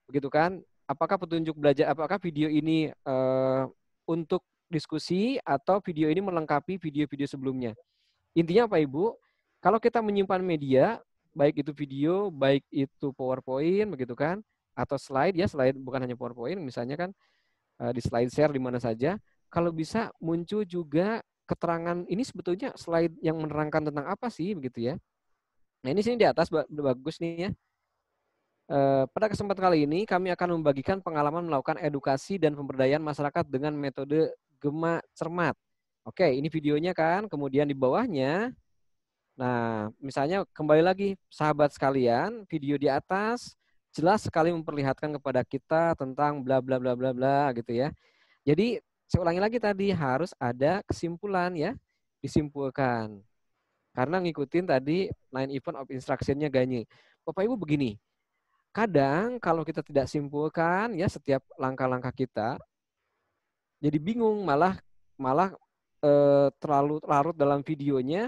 begitu kan? Apakah petunjuk belajar, apakah video ini untuk diskusi atau video ini melengkapi video-video sebelumnya? Intinya Pak Ibu, kalau kita menyimpan media, baik itu video, baik itu PowerPoint, begitu kan? Atau slide ya, slide bukan hanya PowerPoint, misalnya kan di slide share di mana saja, kalau bisa muncul juga keterangan ini sebetulnya slide yang menerangkan tentang apa sih begitu ya. Nah, ini sini di atas bagus nih ya. Pada kesempatan kali ini kami akan membagikan pengalaman melakukan edukasi dan pemberdayaan masyarakat dengan metode Gema Cermat. Oke, ini videonya kan, kemudian di bawahnya, nah misalnya kembali lagi sahabat sekalian, video di atas jelas sekali memperlihatkan kepada kita tentang bla bla bla bla bla gitu ya. Jadi saya ulangi lagi tadi, harus ada kesimpulan ya, disimpulkan. Karena ngikutin tadi 9 event of instruction-nya Ganye. Bapak Ibu begini, kadang kalau kita tidak simpulkan ya setiap langkah-langkah kita, jadi bingung, malah malah terlalu larut dalam videonya,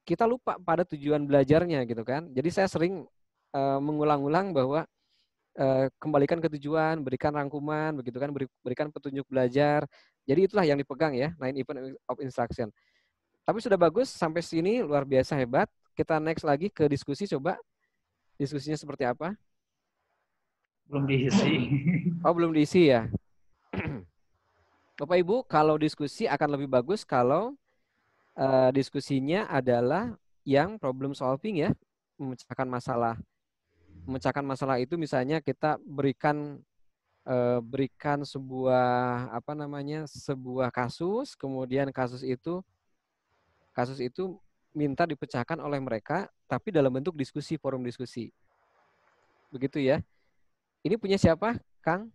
kita lupa pada tujuan belajarnya gitu kan. Jadi saya sering mengulang-ulang bahwa kembalikan ke tujuan, berikan rangkuman, begitu kan, berikan petunjuk belajar. Jadi itulah yang dipegang ya, 9 event of instruction. Tapi sudah bagus sampai sini, luar biasa hebat. Kita next lagi ke diskusi, coba diskusinya seperti apa? Belum diisi. Oh, belum diisi ya. Bapak Ibu, kalau diskusi akan lebih bagus kalau diskusinya adalah yang problem solving ya, memecahkan masalah. Memecahkan masalah itu misalnya kita berikan sebuah apa namanya, sebuah kasus, kemudian kasus itu minta dipecahkan oleh mereka, tapi dalam bentuk diskusi, forum diskusi. Begitu ya. Ini punya siapa, Kang?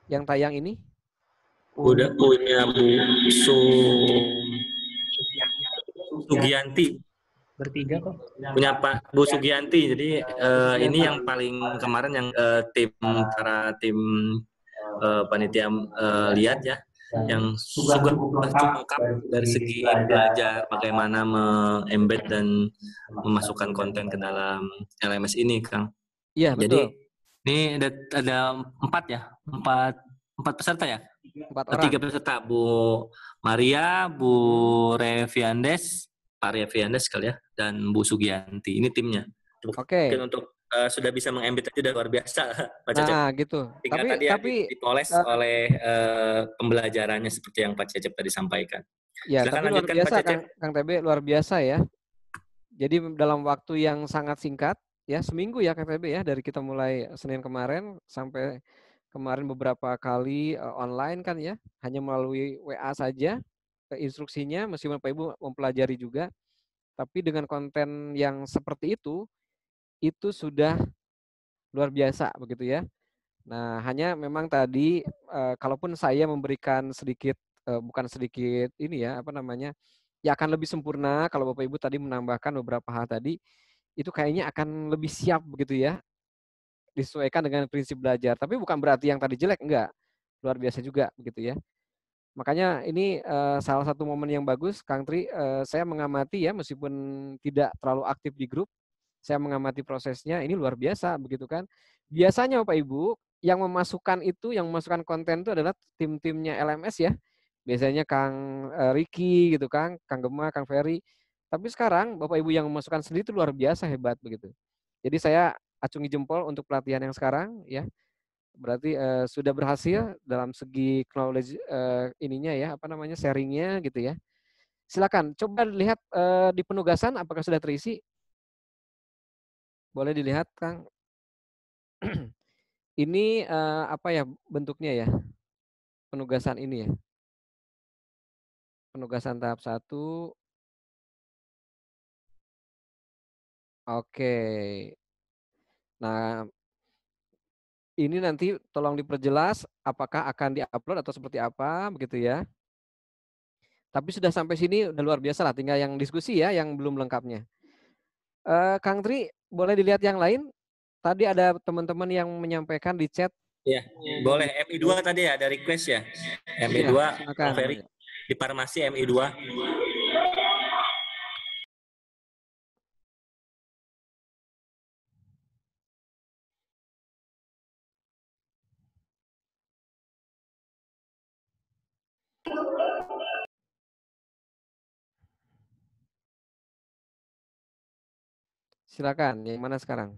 Yang tayang ini? Udah punya Bu Sugianti. Bertiga kok. Punya Pak Bu Sugianti. Jadi ini yang paling kemarin yang tim panitia lihat ya, yang sudah cukup lengkap dari segi belajar bagaimana mengembed dan memasukkan konten ke dalam LMS ini, Kang. Iya, Jadi betul. ini ada empat peserta ya? 4 orang. 3 peserta, Bu Maria, Bu Reviandes, Pak Reviandes kali ya, dan Bu Sugianti. Ini timnya. Oke. Mungkin untuk sudah bisa meng-embed itu udah luar biasa, Pak Cecep. Nah, gitu. Tinggal tadi dipoles oleh pembelajarannya seperti yang Pak Cecep tadi sampaikan. Ya, Silakan tapi luar lanjutkan, biasa Pak Cecep. Kang TB, luar biasa ya. Jadi dalam waktu yang sangat singkat, ya seminggu ya Kang TB ya, dari kita mulai Senin kemarin sampai kemarin beberapa kali online kan ya, hanya melalui WA saja instruksinya, meskipun Pak Ibu mempelajari juga, tapi dengan konten yang seperti itu sudah luar biasa begitu ya. Nah, hanya memang tadi kalaupun saya memberikan sedikit bukan sedikit ini ya, apa namanya? Ya akan lebih sempurna kalau Bapak Ibu tadi menambahkan beberapa hal tadi, itu kayaknya akan lebih siap begitu ya, disesuaikan dengan prinsip belajar. Tapi bukan berarti yang tadi jelek, enggak. Luar biasa juga begitu ya. Makanya ini salah satu momen yang bagus, Kang Tri, saya mengamati ya, meskipun tidak terlalu aktif di grup, saya mengamati prosesnya, ini luar biasa begitu kan. Biasanya Bapak Ibu, yang memasukkan konten itu adalah tim-timnya LMS ya. Biasanya Kang Riki gitu kan, Kang Gema, Kang Ferry. Tapi sekarang Bapak Ibu yang memasukkan sendiri itu luar biasa hebat begitu. Jadi saya acungi jempol untuk pelatihan yang sekarang ya. Berarti sudah berhasil dalam segi knowledge ininya ya, apa namanya, sharingnya gitu ya. Silakan coba lihat di penugasan apakah sudah terisi. Boleh dilihat, Kang. Ini apa ya bentuknya ya? Penugasan ini ya. Penugasan tahap 1. Oke. Nah, ini nanti tolong diperjelas apakah akan diupload atau seperti apa begitu ya. Tapi sudah sampai sini udah luar biasa lah, tinggal yang diskusi ya yang belum lengkapnya. Kang Tri, boleh dilihat yang lain? Tadi ada teman-teman yang menyampaikan di chat. Ya, boleh. MI2 tadi ya, ada request ya. MI2, Ya, silakan. Ferry, di farmasi MI2. Silakan, yang mana sekarang?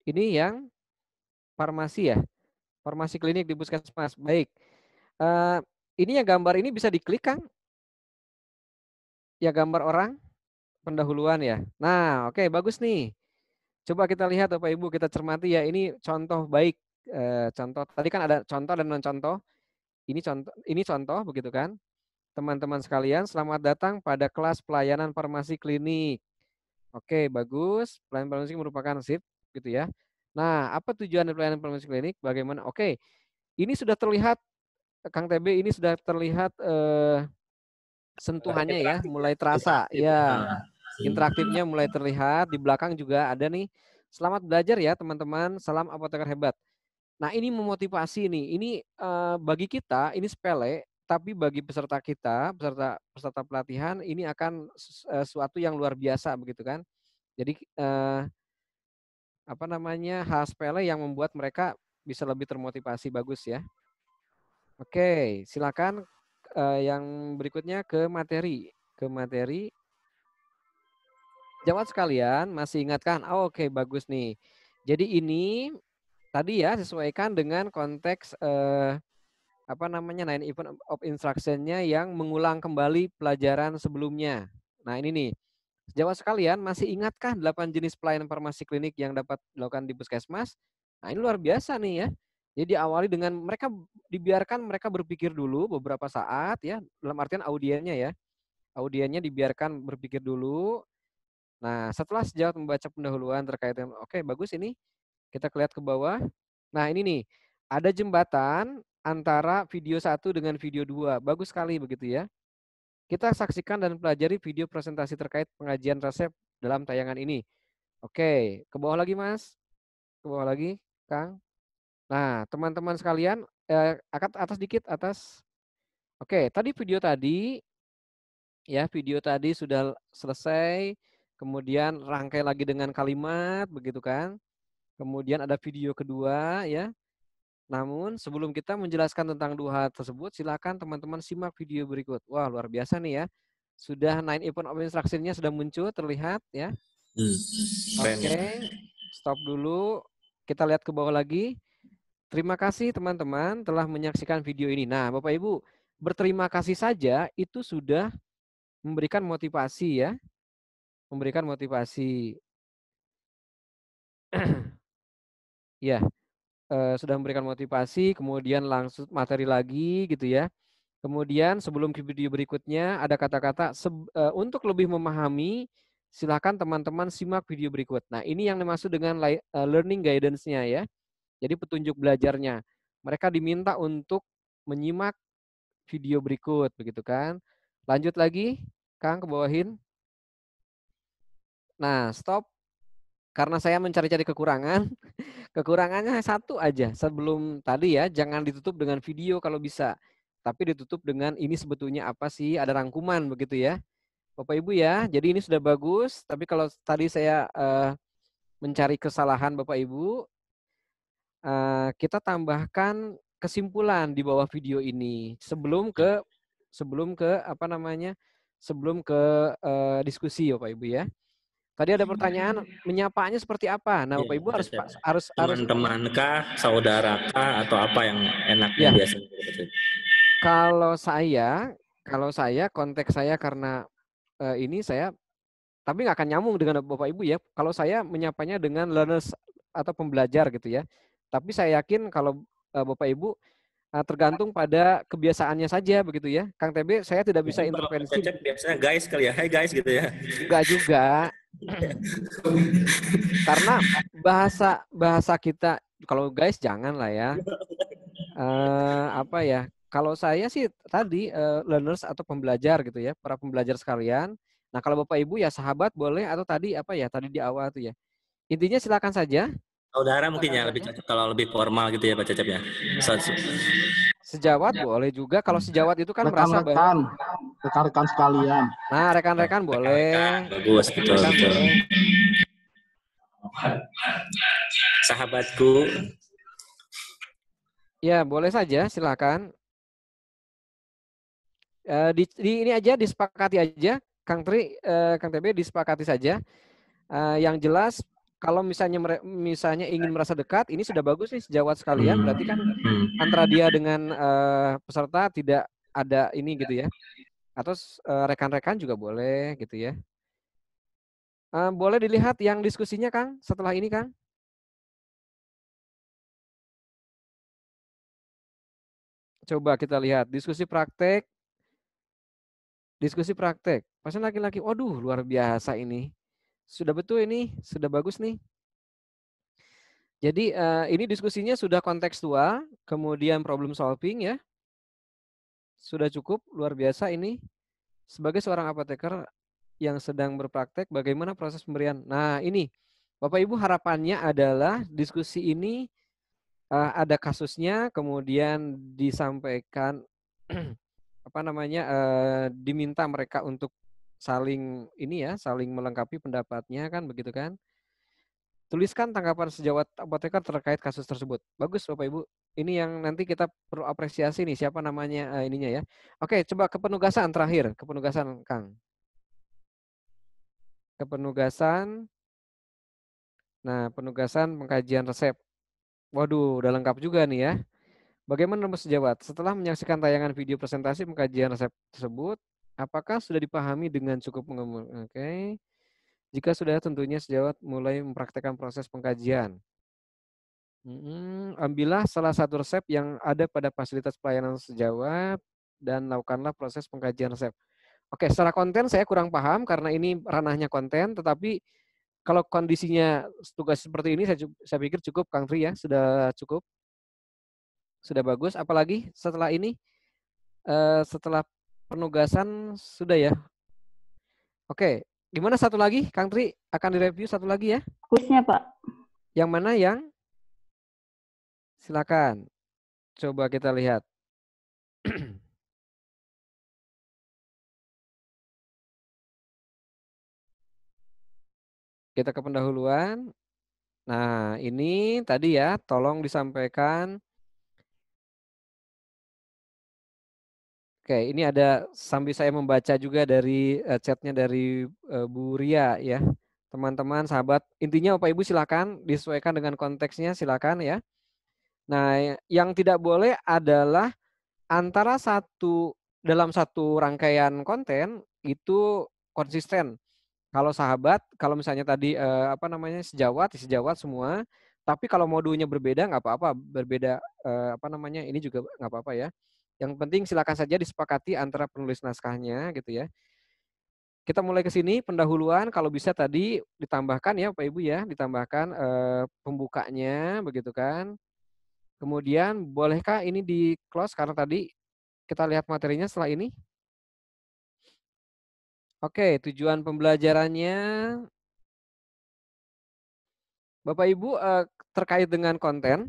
Ini yang farmasi ya, farmasi klinik di puskesmas. Baik. Ini yang gambar ini bisa diklik, Kang? Ya, gambar orang pendahuluan ya. Nah, oke, bagus nih. Coba kita lihat Bapak Ibu, kita cermati ya. Ini contoh baik. Contoh tadi kan ada contoh dan non contoh. Ini contoh begitu kan? Teman-teman sekalian, selamat datang pada kelas pelayanan farmasi klinik. Oke, bagus. Pelayanan farmasi merupakan sip gitu ya. Nah, apa tujuan pelayanan farmasi klinik? Bagaimana? Oke. Ini sudah terlihat Kang TB, ini sudah terlihat sentuhannya ya, mulai terasa. Ya, interaktifnya mulai terlihat. Di belakang juga ada nih. Selamat belajar ya teman-teman. Salam apoteker hebat. Nah, ini memotivasi nih. Ini bagi kita ini sepele, tapi bagi peserta kita, peserta pelatihan ini akan sesuatu yang luar biasa begitu kan. Jadi apa namanya, hal sepele yang membuat mereka bisa lebih termotivasi. Bagus ya. Oke, silakan yang berikutnya ke materi. Jawab sekalian, masih ingatkan? Oh, oke, bagus nih. Jadi ini tadi ya sesuaikan dengan konteks apa namanya, nine event of instruction-nya yang mengulang kembali pelajaran sebelumnya. Nah, ini nih. Jawab sekalian, masih ingatkah 8 jenis pelayanan farmasi klinik yang dapat dilakukan di puskesmas? Nah, ini luar biasa nih ya. Jadi diawali dengan dibiarkan mereka berpikir dulu beberapa saat ya, dalam artian audiennya ya. Audiennya dibiarkan berpikir dulu. Nah, setelah sejawat membaca pendahuluan terkait dengan, oke, bagus ini. Kita lihat ke bawah. Nah, ini nih, ada jembatan antara video 1 dengan video 2. Bagus sekali begitu ya. Kita saksikan dan pelajari video presentasi terkait pengajian resep dalam tayangan ini. Oke, ke bawah lagi Mas. Ke bawah lagi, Kang. Nah, teman-teman sekalian, atas dikit, atas. Oke, tadi video tadi sudah selesai. Kemudian rangkai lagi dengan kalimat, begitu kan. Kemudian ada video kedua ya. Namun sebelum kita menjelaskan tentang 2 hal tersebut, silakan teman-teman simak video berikut. Wah, luar biasa nih ya. Sudah 9 event of instruction-nya sudah muncul, terlihat ya. Oke, stop dulu. Kita lihat ke bawah lagi. Terima kasih teman-teman telah menyaksikan video ini. Nah, Bapak Ibu, berterima kasih saja itu sudah memberikan motivasi ya. Memberikan motivasi. Ya, sudah memberikan motivasi, kemudian langsung materi lagi gitu ya. Kemudian sebelum ke video berikutnya ada kata-kata untuk lebih memahami, silakan teman-teman simak video berikut. Nah, ini yang dimaksud dengan learning guidance-nya ya. Jadi petunjuk belajarnya. Mereka diminta untuk menyimak video berikut begitu kan. Lanjut lagi, Kang, ke bawahin. Nah, stop. Karena saya mencari-cari kekurangan, kekurangannya 1 aja. Sebelum tadi ya, jangan ditutup dengan video kalau bisa. Tapi ditutup dengan ini sebetulnya apa sih, ada rangkuman begitu ya. Bapak Ibu ya, jadi ini sudah bagus. Tapi kalau tadi saya mencari kesalahan Bapak Ibu, kita tambahkan kesimpulan di bawah video ini. Sebelum ke apa namanya, sebelum ke diskusi Bapak Ibu ya. Tadi ada pertanyaan, menyapanya seperti apa? Nah, Bapak Ibu harus teman-temankah, saudarakah, atau apa yang enaknya biasanya? Kalau saya konteks saya karena ini saya, tapi nggak akan nyambung dengan Bapak Ibu ya. Kalau saya menyapanya dengan learners atau pembelajar gitu ya. Tapi saya yakin kalau Bapak Ibu tergantung pada kebiasaannya saja begitu ya. Kang TB, saya tidak bisa intervensi. Biasanya guys kali ya, hey guys gitu ya. Enggak juga. Karena bahasa kita, kalau guys jangan lah ya. Apa ya? Kalau saya sih tadi learners atau pembelajar gitu ya, para pembelajar sekalian. Nah, kalau Bapak Ibu ya sahabat boleh, atau tadi apa ya, tadi di awal tuh ya. Intinya silakan saja. Saudara mungkin ya lebih cocok kalau lebih formal gitu ya Pak Cecep ya. Sejawat boleh juga. Kalau sejawat itu kan merasa bahwa rekan-rekan sekalian. Nah, rekan-rekan boleh. Bagus, betul. Sahabatku. Ya, boleh saja, silakan. Ini aja disepakati aja, Kang TB disepakati saja. Yang jelas kalau misalnya ingin merasa dekat, ini sudah bagus nih sejawat sekalian. Berarti kan antara dia dengan peserta tidak ada ini gitu ya. Atau rekan-rekan juga boleh gitu ya. Boleh dilihat yang diskusinya Kang setelah ini Kang. Coba kita lihat diskusi praktek. Diskusi praktek. Pasien laki-laki, waduh luar biasa ini. Sudah betul ini, sudah bagus nih. Jadi ini diskusinya sudah kontekstual, kemudian problem solving ya. Sudah cukup, luar biasa ini. Sebagai seorang apoteker yang sedang berpraktek, bagaimana proses pemberian. Nah ini, Bapak Ibu harapannya adalah diskusi ini ada kasusnya, kemudian disampaikan, apa namanya, diminta mereka untuk saling ini ya, saling melengkapi pendapatnya kan, begitu kan. Tuliskan tanggapan sejawat apoteker terkait kasus tersebut. Bagus Bapak Ibu. Ini yang nanti kita perlu apresiasi nih, siapa namanya ininya ya. Oke, coba kepenugasan terakhir. Kepenugasan Kang. Kepenugasan. Nah, penugasan pengkajian resep. Waduh, udah lengkap juga nih ya. Bagaimana nomor sejawat? Setelah menyaksikan tayangan video presentasi pengkajian resep tersebut, apakah sudah dipahami dengan cukup? Oke. Jika sudah, tentunya sejawat mulai mempraktekkan proses pengkajian. Ambillah salah satu resep yang ada pada fasilitas pelayanan sejawat dan lakukanlah proses pengkajian resep. Oke, secara konten saya kurang paham karena ini ranahnya konten, tetapi kalau kondisinya tugas seperti ini saya pikir cukup Kang Tri ya, sudah cukup. Sudah bagus, apalagi setelah ini, setelah penugasan sudah ya. Oke, gimana satu lagi Kang Tri, akan direview satu lagi ya? Kuisnya Pak. Yang mana yang? Silakan. Coba kita lihat. Kita ke pendahuluan. Nah, ini tadi ya, tolong disampaikan. Oke, ini ada sambil saya membaca juga dari chatnya dari Bu Ria ya. Teman-teman, sahabat, intinya Bapak Ibu silakan disesuaikan dengan konteksnya, silakan ya. Nah, yang tidak boleh adalah antara dalam satu rangkaian konten itu konsisten. Kalau sahabat, kalau misalnya tadi apa namanya sejawat semua, tapi kalau modulnya berbeda nggak apa-apa, berbeda apa namanya ini juga nggak apa-apa ya. Yang penting silakan saja disepakati antara penulis naskahnya gitu ya. Kita mulai ke sini pendahuluan, kalau bisa tadi ditambahkan ya Bapak Ibu ya, ditambahkan pembukanya begitu kan. Kemudian bolehkah ini di close karena tadi kita lihat materinya setelah ini. Oke, tujuan pembelajarannya Bapak Ibu terkait dengan konten,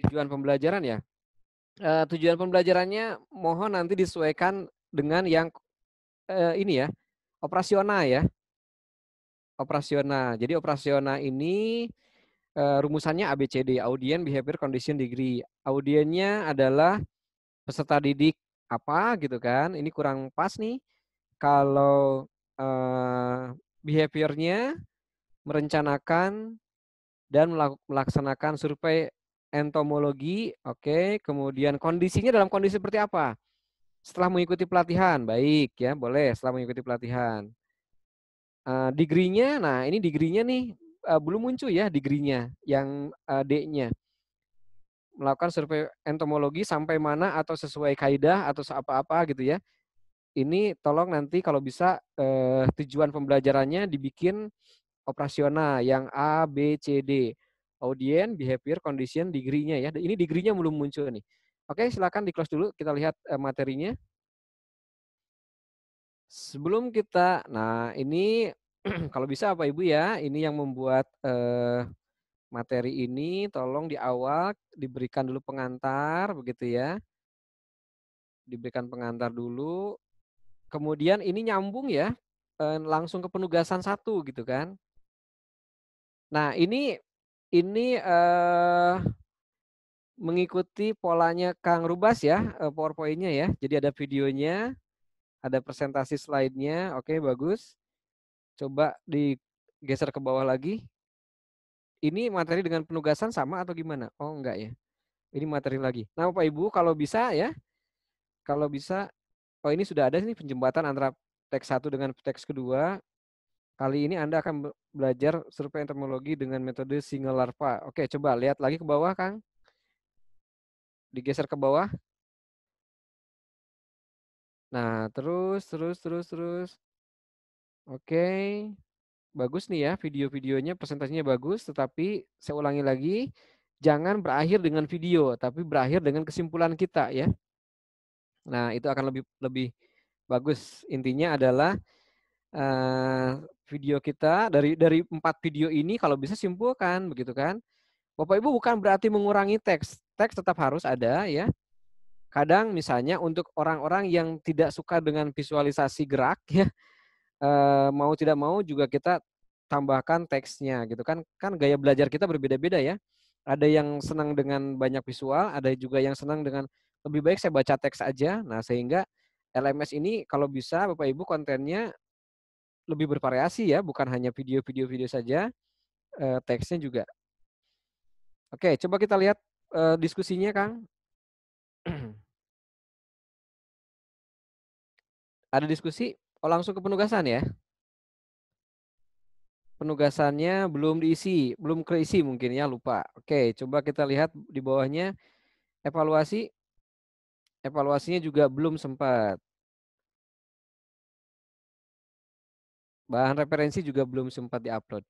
tujuan pembelajaran ya. Tujuan pembelajarannya mohon nanti disesuaikan dengan yang ini ya, operasional ya. Operasional. Jadi operasional ini rumusannya ABCD, Audience Behavior Condition Degree. Audiennya adalah peserta didik apa gitu kan. Ini kurang pas nih. Kalau behaviornya merencanakan dan melaksanakan survei entomologi, oke. Kemudian kondisinya dalam kondisi seperti apa? Setelah mengikuti pelatihan, baik ya, boleh setelah mengikuti pelatihan. Degree-nya, nah ini degree-nya nih belum muncul ya degree-nya, yang D-nya. Melakukan survei entomologi sampai mana atau sesuai kaidah atau apa-apa gitu ya. Ini tolong nanti kalau bisa tujuan pembelajarannya dibikin operasional yang A, B, C, D. Audience, behavior, condition, degree-nya ya. Ini degree-nya belum muncul nih. Oke, silakan di close dulu. Kita lihat materinya. Sebelum kita, nah ini kalau bisa Bapak Ibu ya, ini yang membuat materi ini tolong di awal diberikan dulu pengantar begitu ya. Diberikan pengantar dulu. Kemudian ini nyambung ya, langsung ke penugasan 1 gitu kan. Nah, ini mengikuti polanya Kang Rubas ya, PowerPoint-nya ya. Jadi ada videonya, ada presentasi slide-nya. Oke, bagus. Coba Geser ke bawah lagi. Ini materi dengan penugasan sama atau gimana? Oh, enggak ya. Ini materi lagi. Nah, Bapak Ibu, kalau bisa ya, kalau bisa, oh ini sudah ada nih penjembatan antara teks 1 dengan teks kedua. Kali ini Anda akan belajar survei entomologi dengan metode single larva. Oke, coba lihat lagi ke bawah, Kang. Digeser ke bawah. Nah, terus. Oke. Bagus nih ya, video-videonya, presentasinya bagus, tetapi saya ulangi lagi, jangan berakhir dengan video, tapi berakhir dengan kesimpulan kita ya. Nah, itu akan lebih lebih bagus. Intinya adalah video kita dari 4 video ini kalau bisa simpulkan begitu kan. Bapak Ibu bukan berarti mengurangi teks. Teks tetap harus ada ya. Kadang misalnya untuk orang-orang yang tidak suka dengan visualisasi gerak ya, mau tidak mau juga kita tambahkan teksnya gitu kan. Kan gaya belajar kita berbeda-beda ya. Ada yang senang dengan banyak visual, ada juga yang senang dengan lebih baik saya baca teks aja. Nah, sehingga LMS ini kalau bisa Bapak Ibu kontennya lebih bervariasi ya, bukan hanya video saja, teksnya juga. Oke, coba kita lihat diskusinya, Kang. Ada diskusi? Oh, langsung ke penugasan ya? Penugasannya belum diisi, belum keisi mungkin ya, lupa. Oke, coba kita lihat di bawahnya. Evaluasi. Evaluasinya juga belum sempat. Bahan referensi juga belum sempat diupload.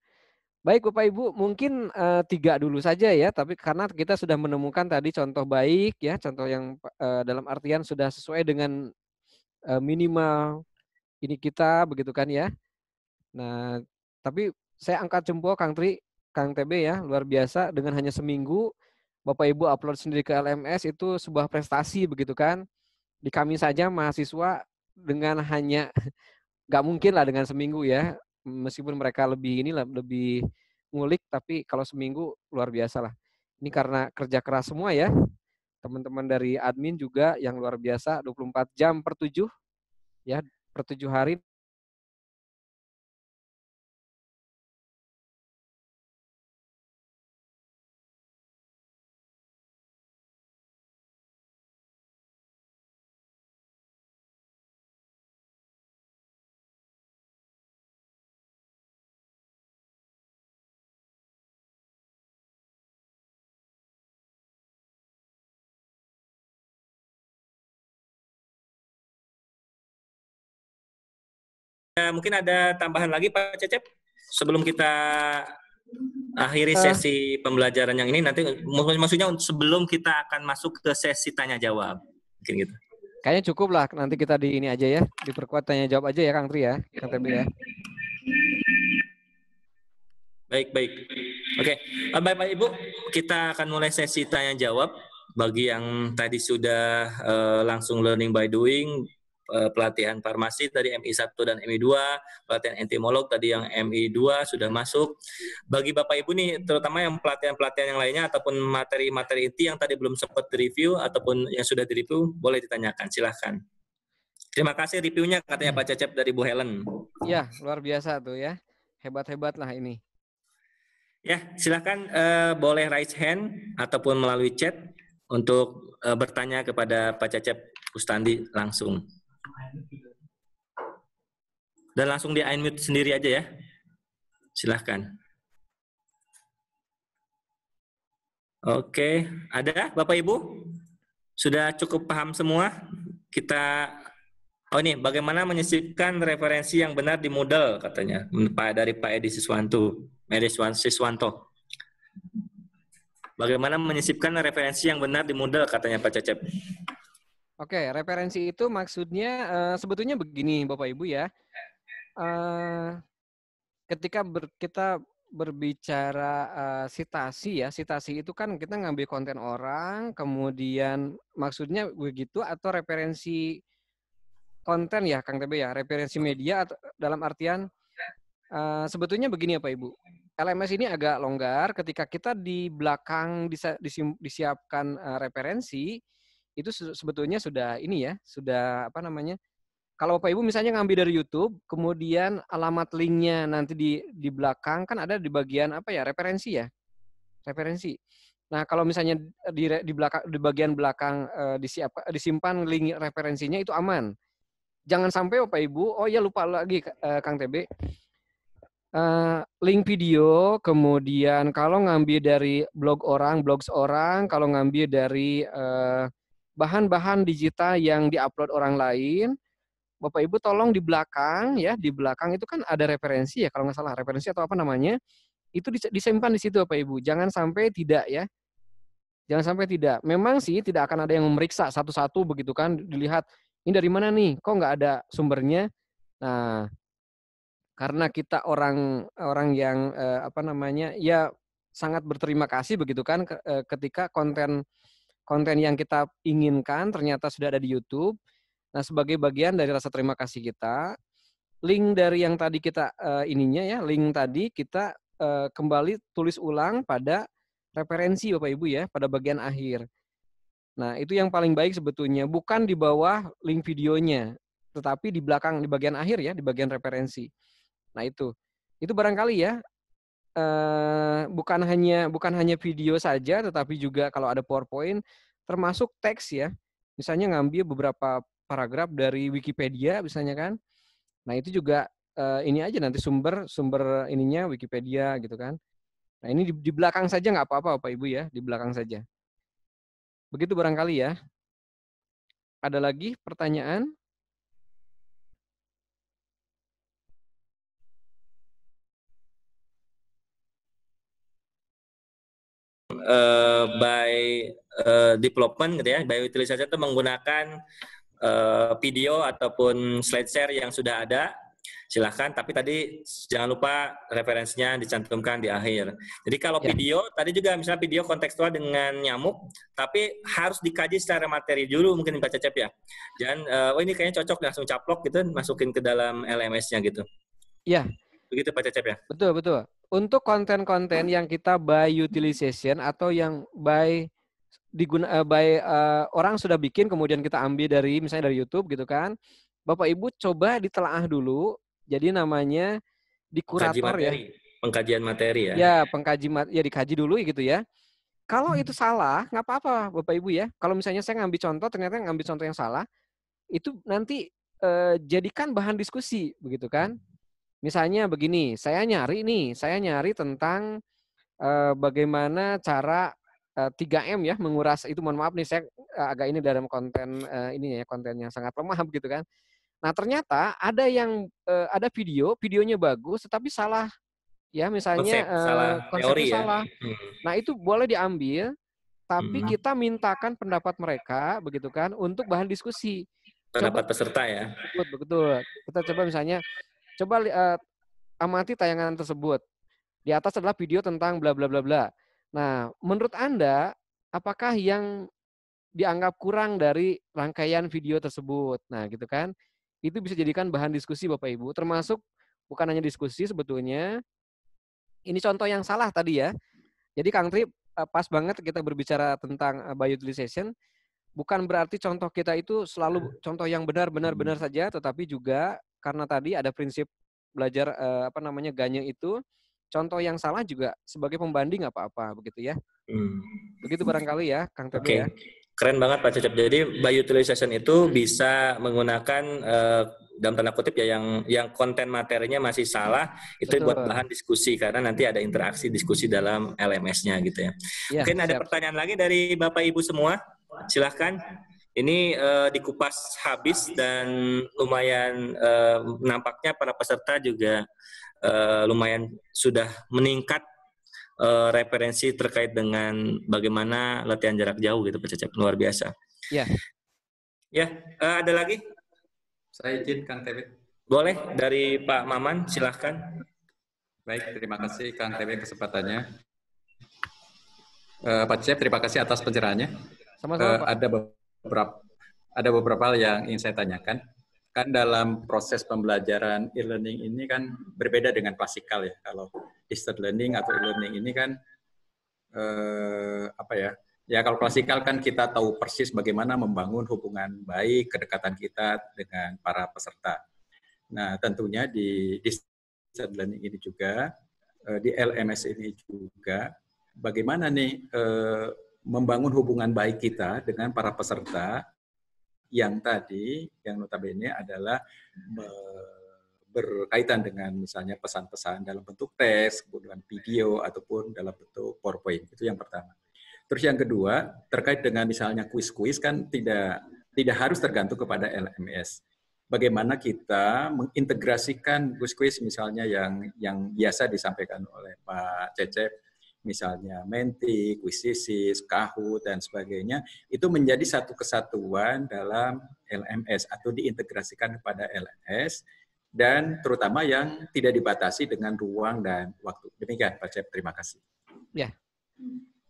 Baik Bapak Ibu, mungkin 3 dulu saja ya, tapi karena kita sudah menemukan tadi contoh baik ya, contoh yang dalam artian sudah sesuai dengan minimal ini kita begitu kan ya. Nah, tapi saya angkat jempol Kang Tri, Kang TB ya, luar biasa dengan hanya seminggu Bapak Ibu upload sendiri ke LMS itu sebuah prestasi begitu kan. Di kami saja mahasiswa dengan hanya nggak mungkin lah dengan seminggu ya, meskipun mereka lebih inilah lebih ngulik, tapi kalau seminggu luar biasa lah. Ini karena kerja keras semua ya, teman-teman dari admin juga yang luar biasa, 24 jam per 7 ya, per 7 hari. Mungkin ada tambahan lagi Pak Cecep sebelum kita akhiri sesi pembelajaran yang ini, nanti maksudnya sebelum kita akan masuk ke sesi tanya jawab mungkin gitu. Kayaknya cukup lah, nanti kita di ini aja ya, diperkuat tanya jawab aja ya Kang Tri ya, Kang TB ya. Baik. Oke, Bapak Ibu, kita akan mulai sesi tanya jawab. Bagi yang tadi sudah langsung learning by doing, pelatihan farmasi tadi MI1 dan MI2, pelatihan entomolog tadi yang MI2 sudah masuk. Bagi Bapak Ibu nih, terutama yang pelatihan-pelatihan yang lainnya ataupun materi-materi inti yang tadi belum sempat direview ataupun yang sudah direview, boleh ditanyakan, silahkan. Terima kasih reviewnya katanya Pak Cecep dari Bu Helen. Iya, luar biasa tuh ya, hebat-hebat lah ini. Ya, silahkan boleh raise hand ataupun melalui chat untuk bertanya kepada Pak Cecep Kustandi langsung. Dan langsung di unmute sendiri aja ya. Silahkan. Oke, ada Bapak Ibu? Sudah cukup paham semua? Oh ini, bagaimana menyisipkan referensi yang benar di Moodle katanya dari Pak Edi Siswanto. Bagaimana menyisipkan referensi yang benar di Moodle katanya Pak Cecep. Oke, referensi itu maksudnya sebetulnya begini Bapak Ibu ya. Ketika kita berbicara sitasi ya, sitasi itu kan kita ngambil konten orang, kemudian maksudnya begitu atau referensi konten ya Kang TB ya, referensi media atau dalam artian sebetulnya begini ya Pak Ibu. LMS ini agak longgar ketika kita di belakang disiapkan referensi itu sebetulnya sudah ini ya, sudah apa namanya? kalau Bapak Ibu misalnya ngambil dari YouTube, kemudian alamat linknya nanti di belakang kan ada di bagian apa ya, referensi ya, referensi. Nah kalau misalnya di belakang, di bagian belakang disimpan link referensinya itu aman. Jangan sampai Bapak Ibu, oh ya lupa lagi Kang TB, link video, kemudian kalau ngambil dari blogs orang, kalau ngambil dari bahan-bahan digital yang diupload orang lain, Bapak Ibu tolong di belakang ya, di belakang itu kan ada referensi ya, kalau nggak salah referensi atau apa namanya, itu disimpan di situ Bapak Ibu. Jangan sampai tidak ya. Jangan sampai tidak. Memang sih tidak akan ada yang memeriksa satu-satu begitu kan, dilihat ini dari mana nih, kok nggak ada sumbernya. Nah, karena kita orang yang apa namanya ya sangat berterima kasih begitu kan ketika konten yang kita inginkan ternyata sudah ada di YouTube. Nah, sebagai bagian dari rasa terima kasih kita, link dari yang tadi kita ininya ya, link tadi kita kembali tulis ulang pada referensi Bapak Ibu ya, pada bagian akhir. Nah, itu yang paling baik sebetulnya, bukan di bawah link videonya, tetapi di belakang, di bagian akhir ya, di bagian referensi. Nah, itu barangkali ya, bukan hanya video saja, tetapi juga kalau ada PowerPoint, termasuk teks ya. Misalnya ngambil beberapa paragraf dari Wikipedia misalnya kan. Nah, itu juga ini aja nanti sumber ininya Wikipedia gitu kan. Nah, ini di belakang saja nggak apa-apa Bapak Ibu ya, di belakang saja. Begitu barangkali ya. Ada lagi pertanyaan? By development gitu ya, by utilisasi itu menggunakan video ataupun slide share yang sudah ada, silahkan. Tapi tadi jangan lupa referensinya dicantumkan di akhir. Jadi kalau video, tadi juga misalnya video kontekstual dengan nyamuk, tapi harus dikaji secara materi dulu mungkin Pak Cecep ya. Jangan, oh ini kayaknya cocok langsung caplok gitu, masukin ke dalam LMS-nya gitu. Iya. Begitu Pak Cecep ya? Betul, betul. Untuk konten-konten yang kita by utilization atau yang by orang sudah bikin kemudian kita ambil dari misalnya dari YouTube gitu kan. Bapak Ibu coba ditelaah dulu. Jadi namanya di kurator ya. Pengkajian materi ya. Ya, ya dikaji dulu gitu ya. Kalau itu salah, nggak apa-apa Bapak Ibu ya. Kalau misalnya saya ngambil contoh ternyata ngambil contoh yang salah, itu nanti jadikan bahan diskusi begitu kan. Misalnya begini, saya nyari tentang bagaimana cara 3M ya menguras itu, mohon maaf nih saya agak ini dalam konten ini ya, konten yang sangat lemah gitu kan. Nah, ternyata ada yang ada videonya bagus tetapi salah ya, misalnya konsepnya teori salah. ya. Nah, itu boleh diambil tapi kita mintakan pendapat mereka begitu kan untuk bahan diskusi. Pendapat peserta ya. Betul. Kita coba misalnya amati tayangan tersebut. Di atas adalah video tentang bla bla bla bla. Nah, menurut Anda, apakah yang dianggap kurang dari rangkaian video tersebut? Nah, gitu kan. Itu bisa jadikan bahan diskusi Bapak Ibu, termasuk bukan hanya diskusi sebetulnya. Ini contoh yang salah tadi ya. Jadi Kang Tri, pas banget kita berbicara tentang bioutilization. Bukan berarti contoh kita itu selalu contoh yang benar saja, tetapi juga karena tadi ada prinsip belajar Ganyeng itu, contoh yang salah juga sebagai pembanding apa-apa begitu ya. Begitu barangkali ya, Kang TB ya. Keren banget Pak Cecep. Jadi bioutilization itu bisa menggunakan dalam tanda kutip ya yang konten materinya masih salah, itu buat bahan diskusi karena nanti ada interaksi diskusi dalam LMS-nya gitu ya. Mungkin ada pertanyaan lagi dari Bapak Ibu semua? Silahkan. Ini dikupas habis dan lumayan nampaknya para peserta juga lumayan sudah meningkat referensi terkait dengan bagaimana latihan jarak jauh gitu Pak Cecep, luar biasa. Ya. Ya, ada lagi? Saya izin Kang TB. Boleh dari Pak Maman, silahkan. Baik, terima kasih Kang TB kesempatannya. Pak Cecep, terima kasih atas pencerahannya. Sama-sama, Pak. Ada beberapa hal yang ingin saya tanyakan. Kan dalam proses pembelajaran e-learning ini kan berbeda dengan klasikal ya. Kalau distance learning atau e-learning ini kan Ya, kalau klasikal kan kita tahu persis bagaimana membangun hubungan baik, kedekatan kita dengan para peserta. Nah, tentunya di distance learning ini juga, di LMS ini juga, bagaimana nih membangun hubungan baik kita dengan para peserta yang tadi, yang notabene adalah berkaitan dengan misalnya pesan-pesan dalam bentuk teks, kemudian video, ataupun dalam bentuk PowerPoint. Itu yang pertama. Terus yang kedua, terkait dengan misalnya kuis-kuis kan tidak harus tergantung kepada LMS. Bagaimana kita mengintegrasikan kuis-kuis misalnya yang biasa disampaikan oleh Pak Cecep, misalnya Menti, Quizizz, Kahoot, dan sebagainya, itu menjadi satu kesatuan dalam LMS atau diintegrasikan kepada LMS, dan terutama yang tidak dibatasi dengan ruang dan waktu. Demikian Pak Cecep, terima kasih. Ya.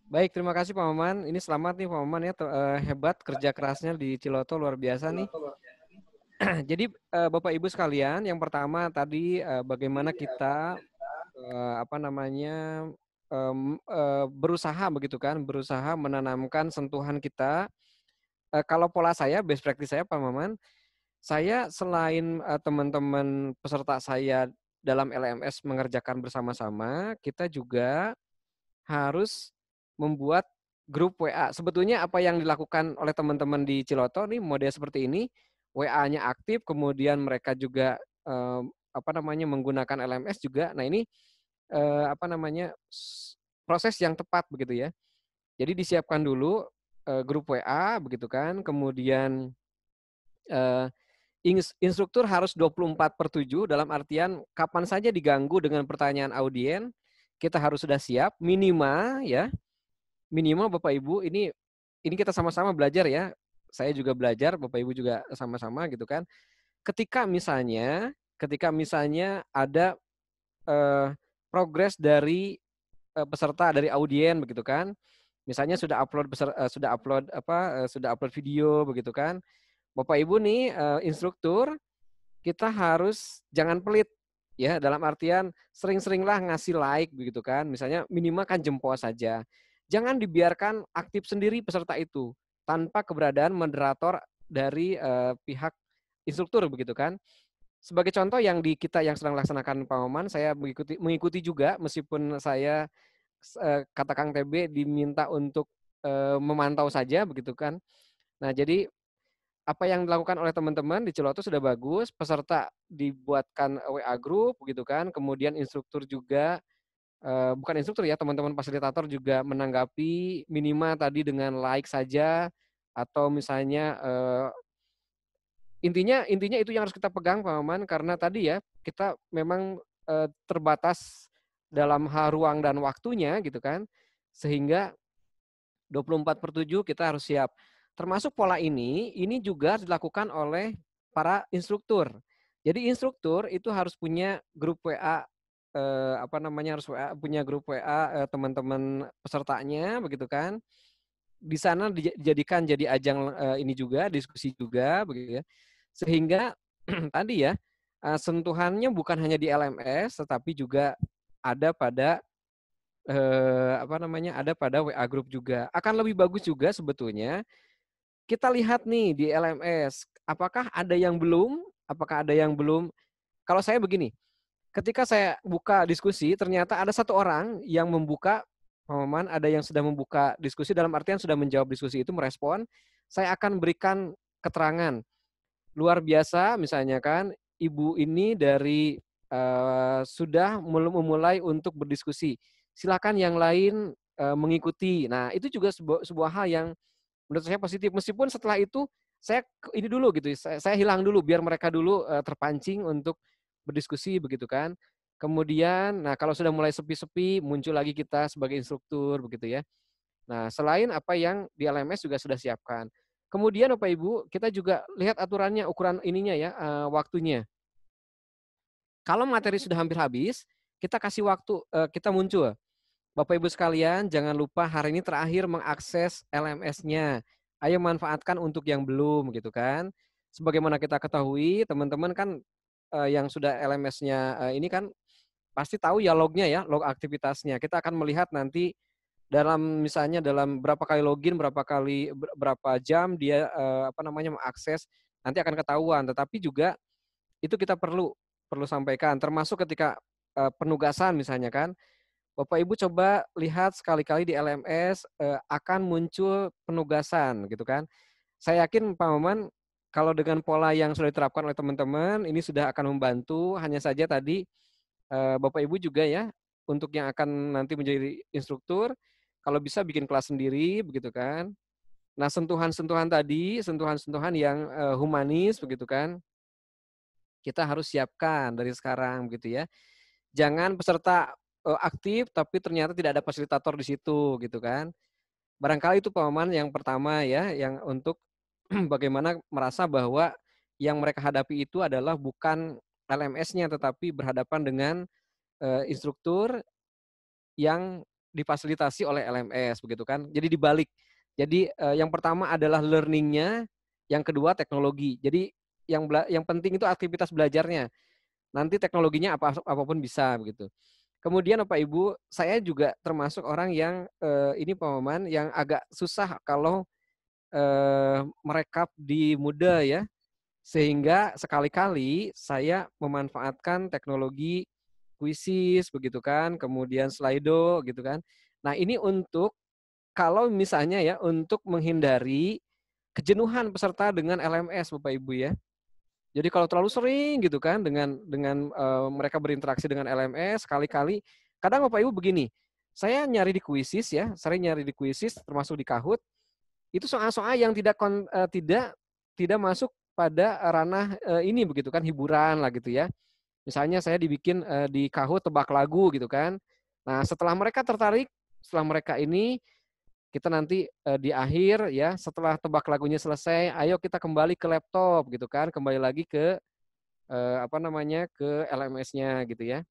Baik, terima kasih Pak Maman. Ini selamat nih Pak Maman ya, hebat kerja kerasnya di Ciloto, luar biasa nih. Jadi Bapak Ibu sekalian, yang pertama tadi bagaimana kita berusaha begitu kan, berusaha menanamkan sentuhan kita. Kalau pola saya, best practice saya Pak Maman, saya selain teman-teman peserta saya dalam LMS mengerjakan bersama-sama, kita juga harus membuat grup WA. Sebetulnya apa yang dilakukan oleh teman-teman di Ciloto nih model seperti ini, WA-nya aktif, kemudian mereka juga menggunakan LMS juga. Nah ini proses yang tepat begitu ya. Jadi disiapkan dulu grup WA begitu kan, kemudian instruktur harus 24/7 dalam artian kapan saja diganggu dengan pertanyaan audien, kita harus sudah siap minimal ya. Minimal Bapak Ibu ini kita sama-sama belajar ya. Saya juga belajar, Bapak Ibu juga sama-sama gitu kan. Ketika misalnya ada progres dari peserta, dari audien begitu kan. Misalnya sudah upload video begitu kan. Bapak Ibu nih instruktur, kita harus jangan pelit ya, dalam artian sering-seringlah ngasih like begitu kan. Misalnya minimal kan jempol saja. Jangan dibiarkan aktif sendiri peserta itu tanpa keberadaan moderator dari pihak instruktur begitu kan. Sebagai contoh yang kita yang sedang laksanakan Pak Maman, saya mengikuti juga meskipun saya kata Kang TB diminta untuk memantau saja begitu kan. Nah, jadi apa yang dilakukan oleh teman-teman di Ciloto sudah bagus, peserta dibuatkan WA group begitu kan, kemudian instruktur juga bukan instruktur ya, teman-teman fasilitator juga menanggapi minimal tadi dengan like saja, atau misalnya intinya itu yang harus kita pegang Pak Maman, karena tadi ya kita memang terbatas dalam hal ruang dan waktunya gitu kan, sehingga 24/7 kita harus siap. Termasuk pola ini juga dilakukan oleh para instruktur. Jadi instruktur itu harus punya grup WA punya grup WA teman-teman pesertanya begitu kan. Di sana dijadikan jadi ajang ini juga, diskusi juga begitu ya. Sehingga tadi ya sentuhannya bukan hanya di LMS tetapi juga ada pada ada pada WA group juga. Akan lebih bagus juga sebetulnya kita lihat nih di LMS, apakah ada yang belum? Kalau saya begini, ketika saya buka diskusi, ternyata ada satu orang yang membuka, Pak Maman, ada yang sudah membuka diskusi, dalam artian sudah menjawab diskusi itu, merespon, saya akan berikan keterangan. Luar biasa, misalnya kan, Ibu ini dari sudah memulai untuk berdiskusi. Silakan yang lain mengikuti. Nah, itu juga sebuah hal yang menurut saya positif. Meskipun setelah itu, saya ini dulu gitu, saya hilang dulu, biar mereka dulu terpancing untuk berdiskusi begitu kan. Kemudian, nah kalau sudah mulai sepi-sepi, muncul lagi kita sebagai instruktur begitu ya. Nah selain apa yang di LMS juga sudah siapkan. Kemudian Bapak Ibu, kita juga lihat aturannya, ukuran ininya ya, waktunya. Kalau materi sudah hampir habis, kita kasih waktu, kita muncul. Bapak Ibu sekalian, jangan lupa hari ini terakhir mengakses LMS-nya. Ayo manfaatkan untuk yang belum gitu kan. Sebagaimana kita ketahui, teman-teman kan yang sudah LMS-nya ini kan pasti tahu ya lognya ya, log aktivitasnya. Kita akan melihat nanti misalnya dalam berapa kali login, berapa jam dia mengakses, nanti akan ketahuan. Tetapi juga itu kita perlu sampaikan, termasuk ketika penugasan misalnya kan, Bapak Ibu coba lihat sekali-kali di LMS akan muncul penugasan gitu kan. Saya yakin Pak Maman kalau dengan pola yang sudah diterapkan oleh teman-teman ini sudah akan membantu. Hanya saja tadi Bapak Ibu juga ya untuk yang akan nanti menjadi instruktur, kalau bisa bikin kelas sendiri begitu kan. Nah, sentuhan-sentuhan tadi, sentuhan-sentuhan yang humanis begitu kan, kita harus siapkan dari sekarang begitu ya. Jangan peserta aktif tapi ternyata tidak ada fasilitator di situ gitu kan. Barangkali itu pemahaman yang pertama ya, yang untuk bagaimana merasa bahwa yang mereka hadapi itu adalah bukan LMS-nya tetapi berhadapan dengan instruktur yang difasilitasi oleh LMS begitu kan. Jadi dibalik. Jadi yang pertama adalah learning-nya, yang kedua teknologi. Jadi yang penting itu aktivitas belajarnya. Nanti teknologinya apapun bisa begitu. Kemudian Bapak Ibu, saya juga termasuk orang yang ini pemahaman yang agak susah kalau merekap di Moodle ya. Sehingga sekali-kali saya memanfaatkan teknologi Quizzes begitu kan, kemudian Slido gitu kan. Nah, ini untuk kalau misalnya ya untuk menghindari kejenuhan peserta dengan LMS Bapak Ibu ya. Jadi kalau terlalu sering gitu kan dengan mereka berinteraksi dengan LMS sekali-kali, kadang Bapak Ibu begini, saya nyari di Quizzes ya, sering nyari di Quizzes termasuk di Kahoot, itu soal-soal yang tidak masuk pada ranah ini begitu kan, hiburan lah gitu ya. Misalnya saya dibikin di Kahoot tebak lagu gitu kan. Nah, setelah mereka tertarik, setelah mereka ini kita nanti di akhir ya, setelah tebak lagunya selesai, ayo kita kembali ke laptop gitu kan, kembali lagi ke ke LMS-nya gitu ya.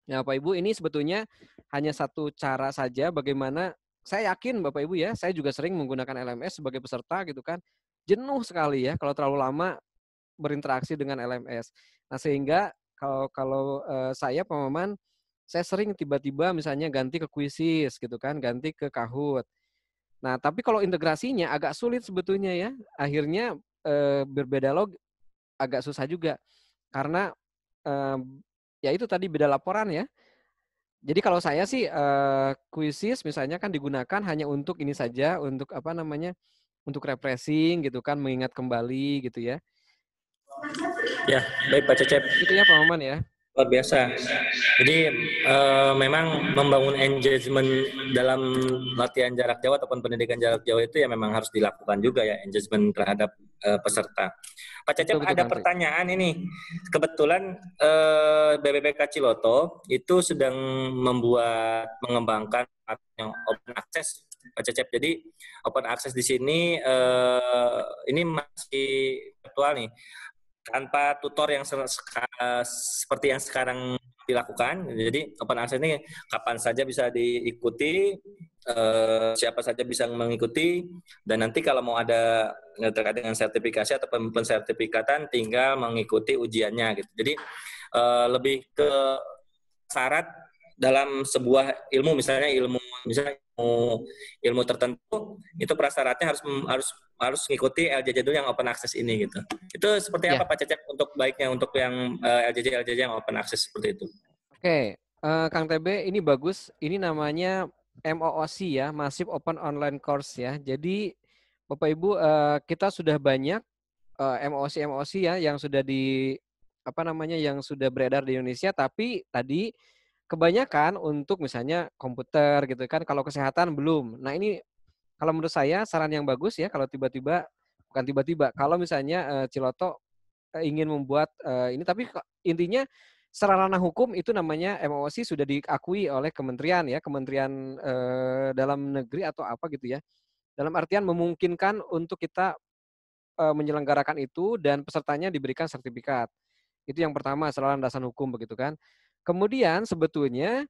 Nah, Bapak Ibu, ini sebetulnya hanya satu cara saja bagaimana saya yakin Bapak Ibu ya, saya juga sering menggunakan LMS sebagai peserta gitu kan. Jenuh sekali ya kalau terlalu lama berinteraksi dengan LMS. Nah, sehingga kalau saya pemahaman, saya sering tiba-tiba misalnya ganti ke Quizzes gitu kan, ganti ke Kahoot. Nah, tapi kalau integrasinya agak sulit sebetulnya ya. Akhirnya berbeda agak susah juga. Karena ya itu tadi beda laporan ya. Jadi kalau saya sih Quizzes misalnya kan digunakan hanya untuk ini saja, untuk untuk refreshing gitu kan, mengingat kembali gitu ya. Ya, baik Pak Cecep. Itu ya Pak Maman ya. Luar biasa. Jadi memang membangun engagement dalam latihan jarak jauh ataupun pendidikan jarak jauh itu ya memang harus dilakukan juga ya, engagement terhadap peserta. Pak Cecep, ada pertanyaan ini. Kebetulan BPPK Ciloto itu sedang mengembangkan yang open access, Pak Cecep. Jadi open access di sini ini masih virtual nih, tanpa tutor yang seperti yang sekarang dilakukan. Jadi open access ini kapan saja bisa diikuti, siapa saja bisa mengikuti, dan nanti kalau mau ada terkait dengan sertifikasi atau pensertifikatan tinggal mengikuti ujiannya gitu. Jadi lebih ke syarat dalam sebuah ilmu, misalnya ilmu tertentu, itu prasyaratnya harus mengikuti LJJ dulu yang open access ini gitu. Itu seperti apa Pak Cecep untuk baiknya untuk yang LJJ yang open access seperti itu? Oke, Kang TB, ini bagus. Ini namanya MOOC ya, Massive Open Online Course ya. Jadi Bapak Ibu, kita sudah banyak MOOC ya yang sudah yang sudah beredar di Indonesia, tapi tadi kebanyakan untuk misalnya komputer gitu kan, kalau kesehatan belum. Nah, ini kalau menurut saya saran yang bagus ya, kalau kalau misalnya Ciloto ingin membuat ini, tapi intinya secara ranah hukum itu namanya MOOC sudah diakui oleh kementerian ya, Kementerian Dalam Negeri atau apa gitu ya. Dalam artian memungkinkan untuk kita menyelenggarakan itu dan pesertanya diberikan sertifikat. Itu yang pertama, secara landasan hukum begitu kan. Kemudian sebetulnya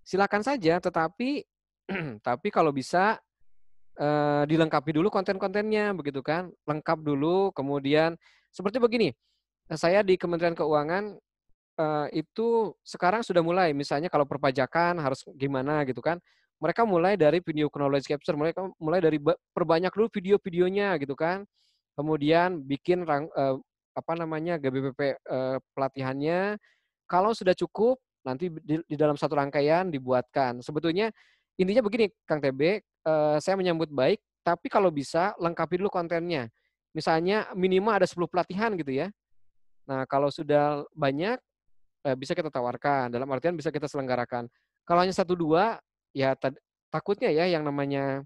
silakan saja, tetapi tapi kalau bisa dilengkapi dulu konten-kontennya begitu kan, lengkap dulu. Kemudian seperti begini, saya di Kementerian Keuangan itu sekarang sudah mulai, misalnya kalau perpajakan harus gimana gitu kan, mereka mulai dari video knowledge capture, mereka mulai dari perbanyak dulu video-videonya gitu kan. Kemudian bikin GBPP pelatihannya. Kalau sudah cukup, nanti di dalam satu rangkaian dibuatkan. Sebetulnya intinya begini, Kang TB, saya menyambut baik, tapi kalau bisa lengkapi dulu kontennya. Misalnya minimal ada 10 pelatihan gitu ya. Nah, kalau sudah banyak, bisa kita tawarkan. Dalam artian bisa kita selenggarakan. Kalau hanya 1-2, ya takutnya ya yang namanya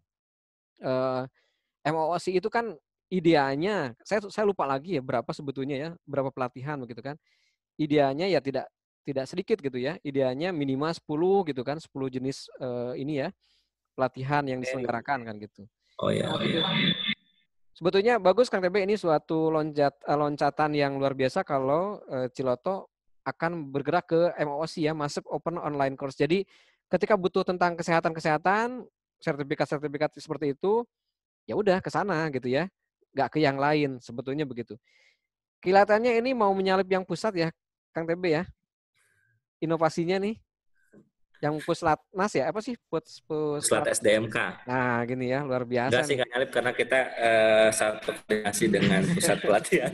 MOOC itu kan idealnya, saya lupa lagi ya berapa sebetulnya ya, berapa pelatihan begitu kan. Idealnya ya tidak sedikit gitu ya. Idealnya minimal 10 gitu kan, 10 jenis ini ya, pelatihan yang diselenggarakan kan gitu. Oh ya. Sebetulnya bagus Kang TB, ini suatu loncatan yang luar biasa kalau Ciloto akan bergerak ke MOOC ya, Massive Open Online Course. Jadi ketika butuh tentang kesehatan, sertifikat seperti itu, ya udah ke sana gitu ya. Nggak ke yang lain, sebetulnya begitu. Kelihatannya ini mau menyalip yang pusat ya, Kang TB ya. Inovasinya nih. Yang Puslatnas ya, apa sih? Puslat SDMK. Nah, gini ya, luar biasa. Enggak sih, nggak nyalip karena kita satu koordinasi dengan pusat pelatihan.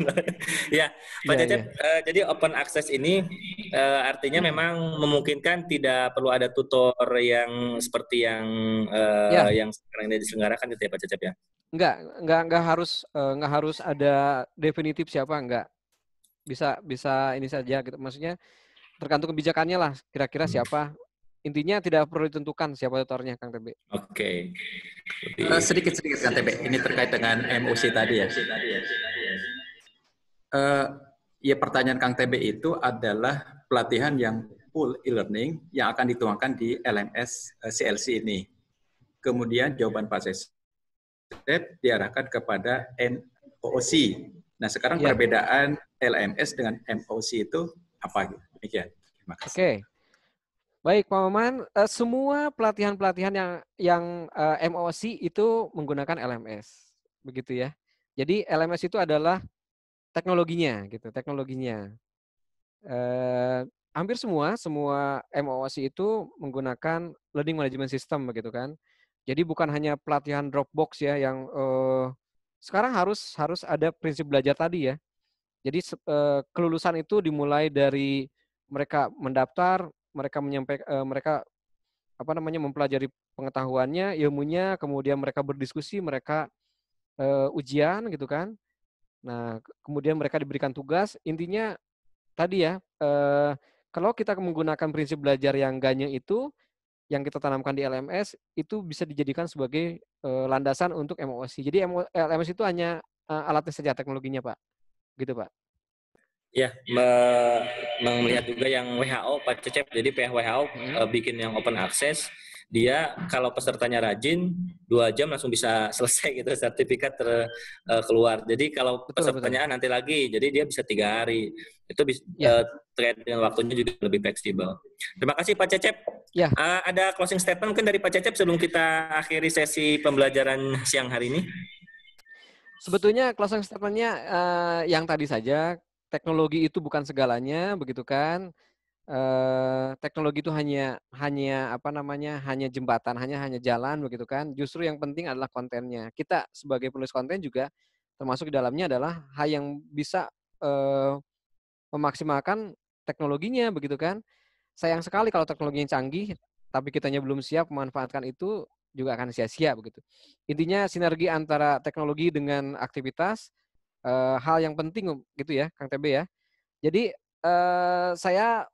Ya, Pak Cecep, jadi open access ini artinya memang memungkinkan tidak perlu ada tutor yang seperti yang sekarang ini diselenggarakan gitu ya Pak Cecep ya? Enggak harus ada definitif siapa, enggak. Bisa ini saja gitu. Maksudnya tergantung kebijakannya lah, kira-kira siapa. Intinya tidak perlu ditentukan siapa tutornya, Kang TB. Oke. Sedikit Kang TB, ini terkait dengan MOOC tadi ya. Ya pertanyaan Kang TB itu adalah pelatihan yang full e-learning yang akan dituangkan di LMS CLC ini. Kemudian jawaban Pak Cecep diarahkan kepada MOOC. Nah sekarang perbedaan LMS dengan MOOC itu apa? Demikian. Terima kasih. Oke. Baik, Pak Maman, semua pelatihan-pelatihan yang MOOC itu menggunakan LMS, begitu ya. Jadi LMS itu adalah teknologinya, gitu, teknologinya. Hampir semua MOOC itu menggunakan Learning Management System, begitu kan. Jadi bukan hanya pelatihan Dropbox ya, yang sekarang harus ada prinsip belajar tadi ya. Jadi kelulusan itu dimulai dari mereka mendaftar, mereka mempelajari pengetahuannya, ilmunya, kemudian mereka berdiskusi, mereka ujian gitu kan. Nah, kemudian mereka diberikan tugas. Intinya tadi ya, kalau kita menggunakan prinsip belajar yang ganjil itu, yang kita tanamkan di LMS, itu bisa dijadikan sebagai landasan untuk MOOC. Jadi LMS itu hanya alatnya saja, teknologinya Pak. Gitu Pak. Ya, melihat juga yang WHO, Pak Cecep. Jadi pihak WHO bikin yang open access. Dia kalau pesertanya rajin, 2 jam langsung bisa selesai gitu, sertifikat keluar. Jadi kalau pesertanya nanti lagi, jadi dia bisa 3 hari. Itu bisa terkait dengan waktunya juga lebih fleksibel. Terima kasih Pak Cecep. Ya. Ada closing statement mungkin dari Pak Cecep sebelum kita akhiri sesi pembelajaran siang hari ini? Sebetulnya closing statement-nya yang tadi saja. Teknologi itu bukan segalanya, begitu kan? Teknologi itu hanya jembatan, hanya jalan, begitu kan? Justru yang penting adalah kontennya. Kita sebagai penulis konten juga termasuk di dalamnya adalah hal yang bisa memaksimalkan teknologinya, begitu kan? Sayang sekali kalau teknologinya canggih, tapi kitanya belum siap memanfaatkan itu, juga akan sia-sia begitu. Intinya sinergi antara teknologi dengan aktivitas. Hal yang penting gitu ya, Kang TB ya. Jadi saya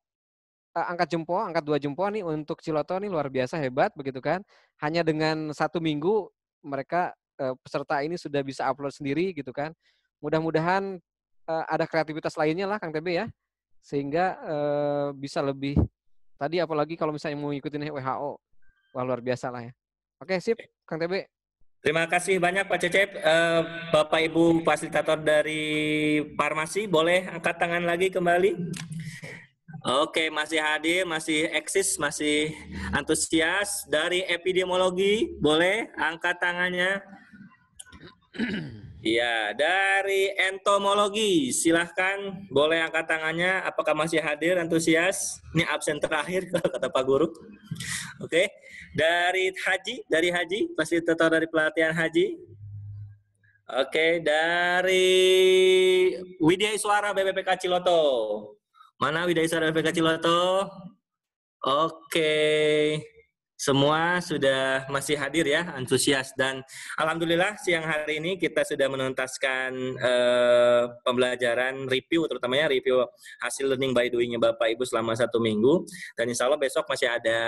angkat 2 jempol nih untuk Ciloto nih, luar biasa hebat begitu kan. Hanya dengan 1 minggu mereka peserta ini sudah bisa upload sendiri gitu kan. Mudah-mudahan ada kreativitas lainnya lah Kang TB ya. Sehingga bisa lebih tadi, apalagi kalau misalnya mau ngikutin WHO. Wah luar biasa lah ya. Oke, sip Kang TB. Terima kasih banyak Pak Cecep. Bapak Ibu fasilitator dari farmasi, boleh angkat tangan lagi kembali? Oke, masih hadir, masih eksis, masih antusias. Dari epidemiologi, boleh angkat tangannya? Iya, dari entomologi, silahkan boleh angkat tangannya. Apakah masih hadir, antusias? Ini absen terakhir kata Pak Guru. Oke, Dari Haji, fasilitator dari pelatihan Haji. Oke, dari Widya Iswara BPPK Ciloto. Mana Widya Iswara BPPK Ciloto? Oke. Semua sudah masih hadir ya, antusias, dan alhamdulillah siang hari ini kita sudah menuntaskan pembelajaran review, terutamanya review hasil learning by doing-nya Bapak Ibu selama 1 minggu, dan insya Allah besok masih ada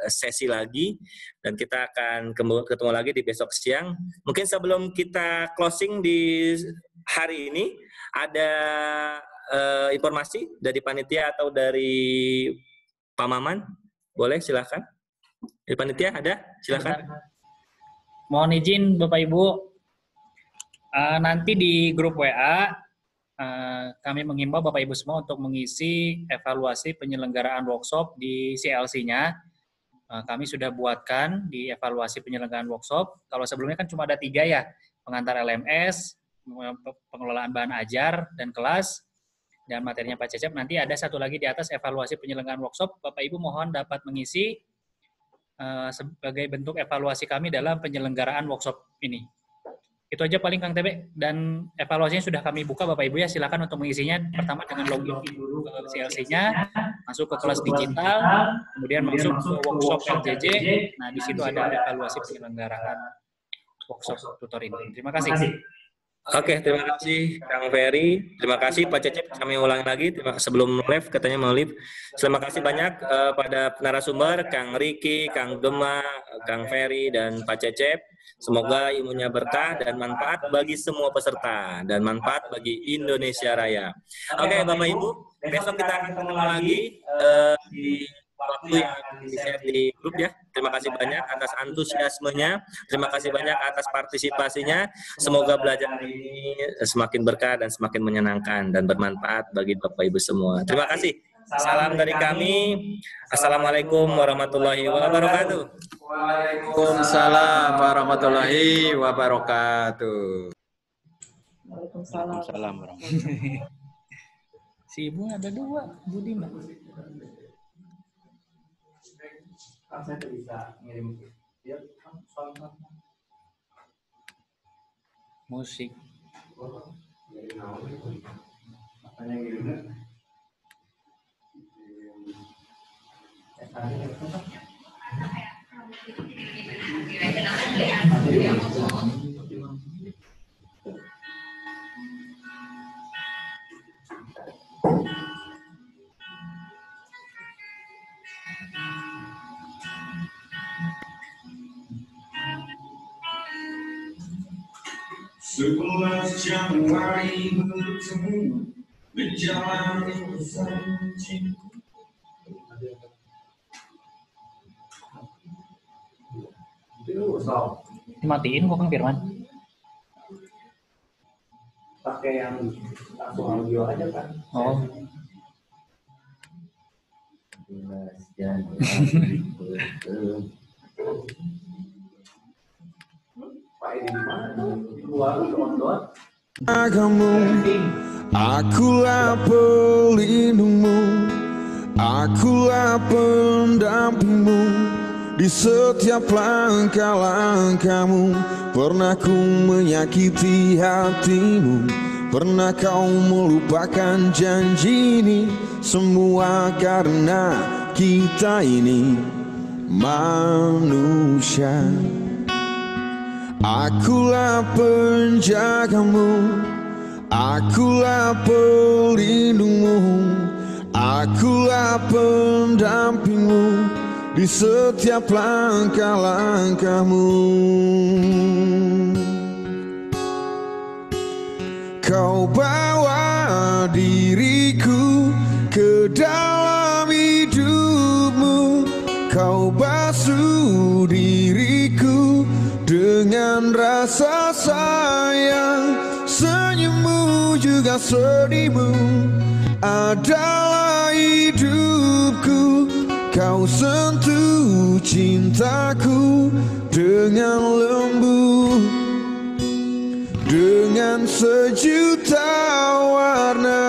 sesi lagi dan kita akan ketemu lagi di besok siang. Mungkin sebelum kita closing di hari ini ada informasi dari panitia atau dari Pak Maman, boleh silakan. Dari panitia ada? Silakan. Mohon izin Bapak Ibu, nanti di grup WA kami mengimbau Bapak Ibu semua untuk mengisi evaluasi penyelenggaraan workshop di CLC-nya. Kami sudah buatkan di evaluasi penyelenggaraan workshop. Kalau sebelumnya kan cuma ada 3 ya, pengantar LMS, pengelolaan bahan ajar dan kelas, dan materinya Pak Cecep. Nanti ada 1 lagi di atas evaluasi penyelenggaraan workshop. Bapak Ibu mohon dapat mengisi sebagai bentuk evaluasi kami dalam penyelenggaraan workshop ini. Itu aja paling Kang TB, dan evaluasinya sudah kami buka Bapak Ibu ya, silakan untuk mengisinya. Pertama dengan login dulu ke CLC-nya, masuk ke kelas digital, kemudian masuk ke workshop LJJ. Nah, di situ ada evaluasi penyelenggaraan workshop tutor ini. Terima kasih. Oke, terima kasih Kang Ferry. Terima kasih Pak Cecep. Kami ulang lagi sebelum live, katanya mau live. Terima kasih banyak pada narasumber Kang Riki, Kang Gema, Kang Ferry, dan Pak Cecep. Semoga ilmunya berkah dan manfaat bagi semua peserta dan manfaat bagi Indonesia Raya. Oke, Bapak Ibu, besok kita akan ketemu lagi di waktu yang di-share di grup ya. Terima kasih banyak atas antusiasmenya, terima kasih banyak atas partisipasinya. Semoga belajar ini semakin berkah dan semakin menyenangkan dan bermanfaat bagi Bapak Ibu semua. Terima kasih. Salam dari kami. Assalamualaikum warahmatullahi wabarakatuh. Waalaikumsalam warahmatullahi wabarakatuh. Waalaikumsalam. Si Ibu ada 2, Budi Mbak. Saya bisa ngirim dia Musik. makanya ngirimnya Sebelas Januari bertemu menjalani pesan cinta. Dimatiin kok Kang Firman. Pakai yang langsung audio aja kan. Oh. 17 Januari bertemu. Pak ini di mana? Di luar doang. Akulah pelindungmu, akulah pendampingmu di setiap langkah-langkahmu. Pernah ku menyakiti hatimu, pernah kau melupakan janji ini. Semua karena kita ini manusia. Akulah penjagamu, akulah pelindungmu, akulah pendampingmu di setiap langkah-langkahmu. Kau bawa diriku ke dalam hidupmu, kau basuh diriku dengan rasa sayang. Senyummu juga sedihmu adalah hidupku. Kau sentuh cintaku dengan lembut, dengan sejuta warna.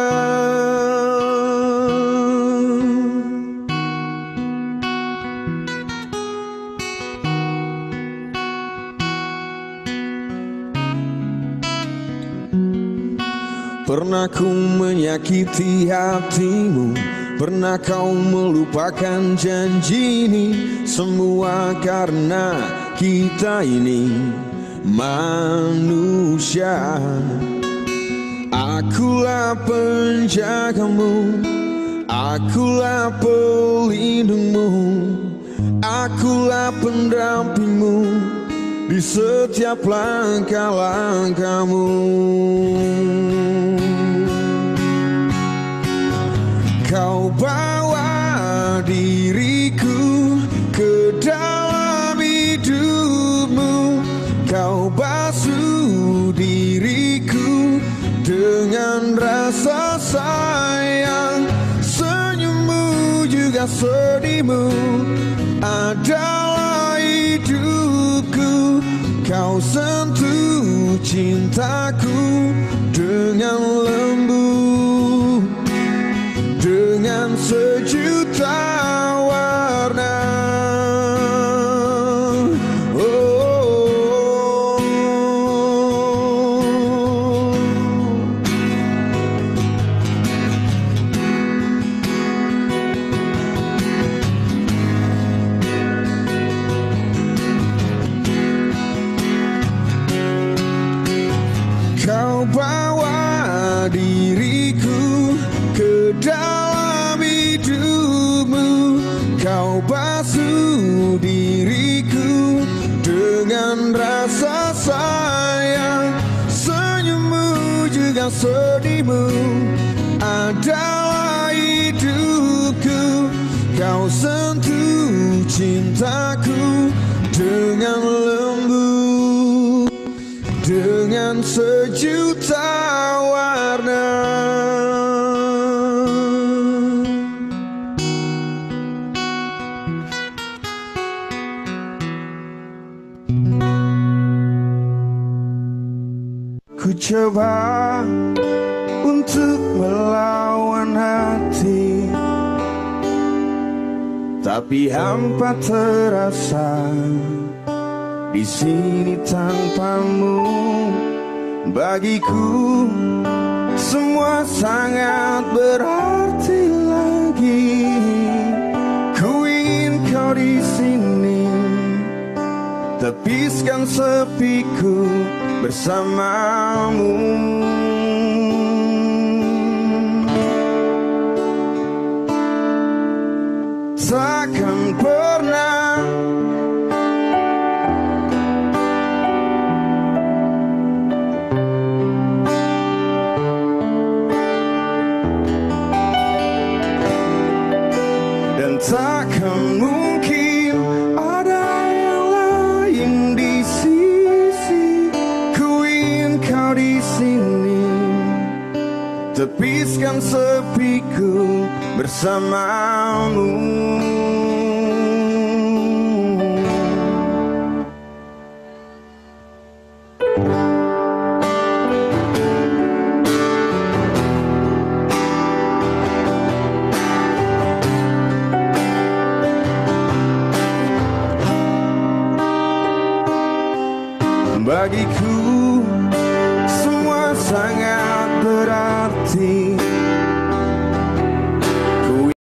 Pernah ku menyakiti hatimu? Pernah kau melupakan janji ini? Semua karena kita ini manusia. Akulah penjagamu, akulah pelindungmu, akulah pendampingmu di setiap langkah-langkahmu. Kau bawa diriku ke dalam hidupmu, kau basuh diriku dengan rasa sayang. Senyummu juga sedihmu adalah hidupku. Kau sentuh cintaku dengan lembut, dengan sejuta warna. Kau bawa diriku ke dalam hidupmu, kau basuh diriku dengan rasa sayang. Senyummu juga sedihmu adalah hidupku. Kau sentuh cintaku dengan lembut, dengan sejuta warna. Ku coba untuk melawan hati, tapi hampa terasa di sini tanpamu. Bagiku semua sangat berarti lagi. Ku ingin kau di sini, tepiskan sepiku bersamamu. Takkan pernah dan takkan mungkin ada yang lain di sisi. Ku ingin kau di sini, tepiskan sepiku bersamamu. Bagiku semua sangat berarti.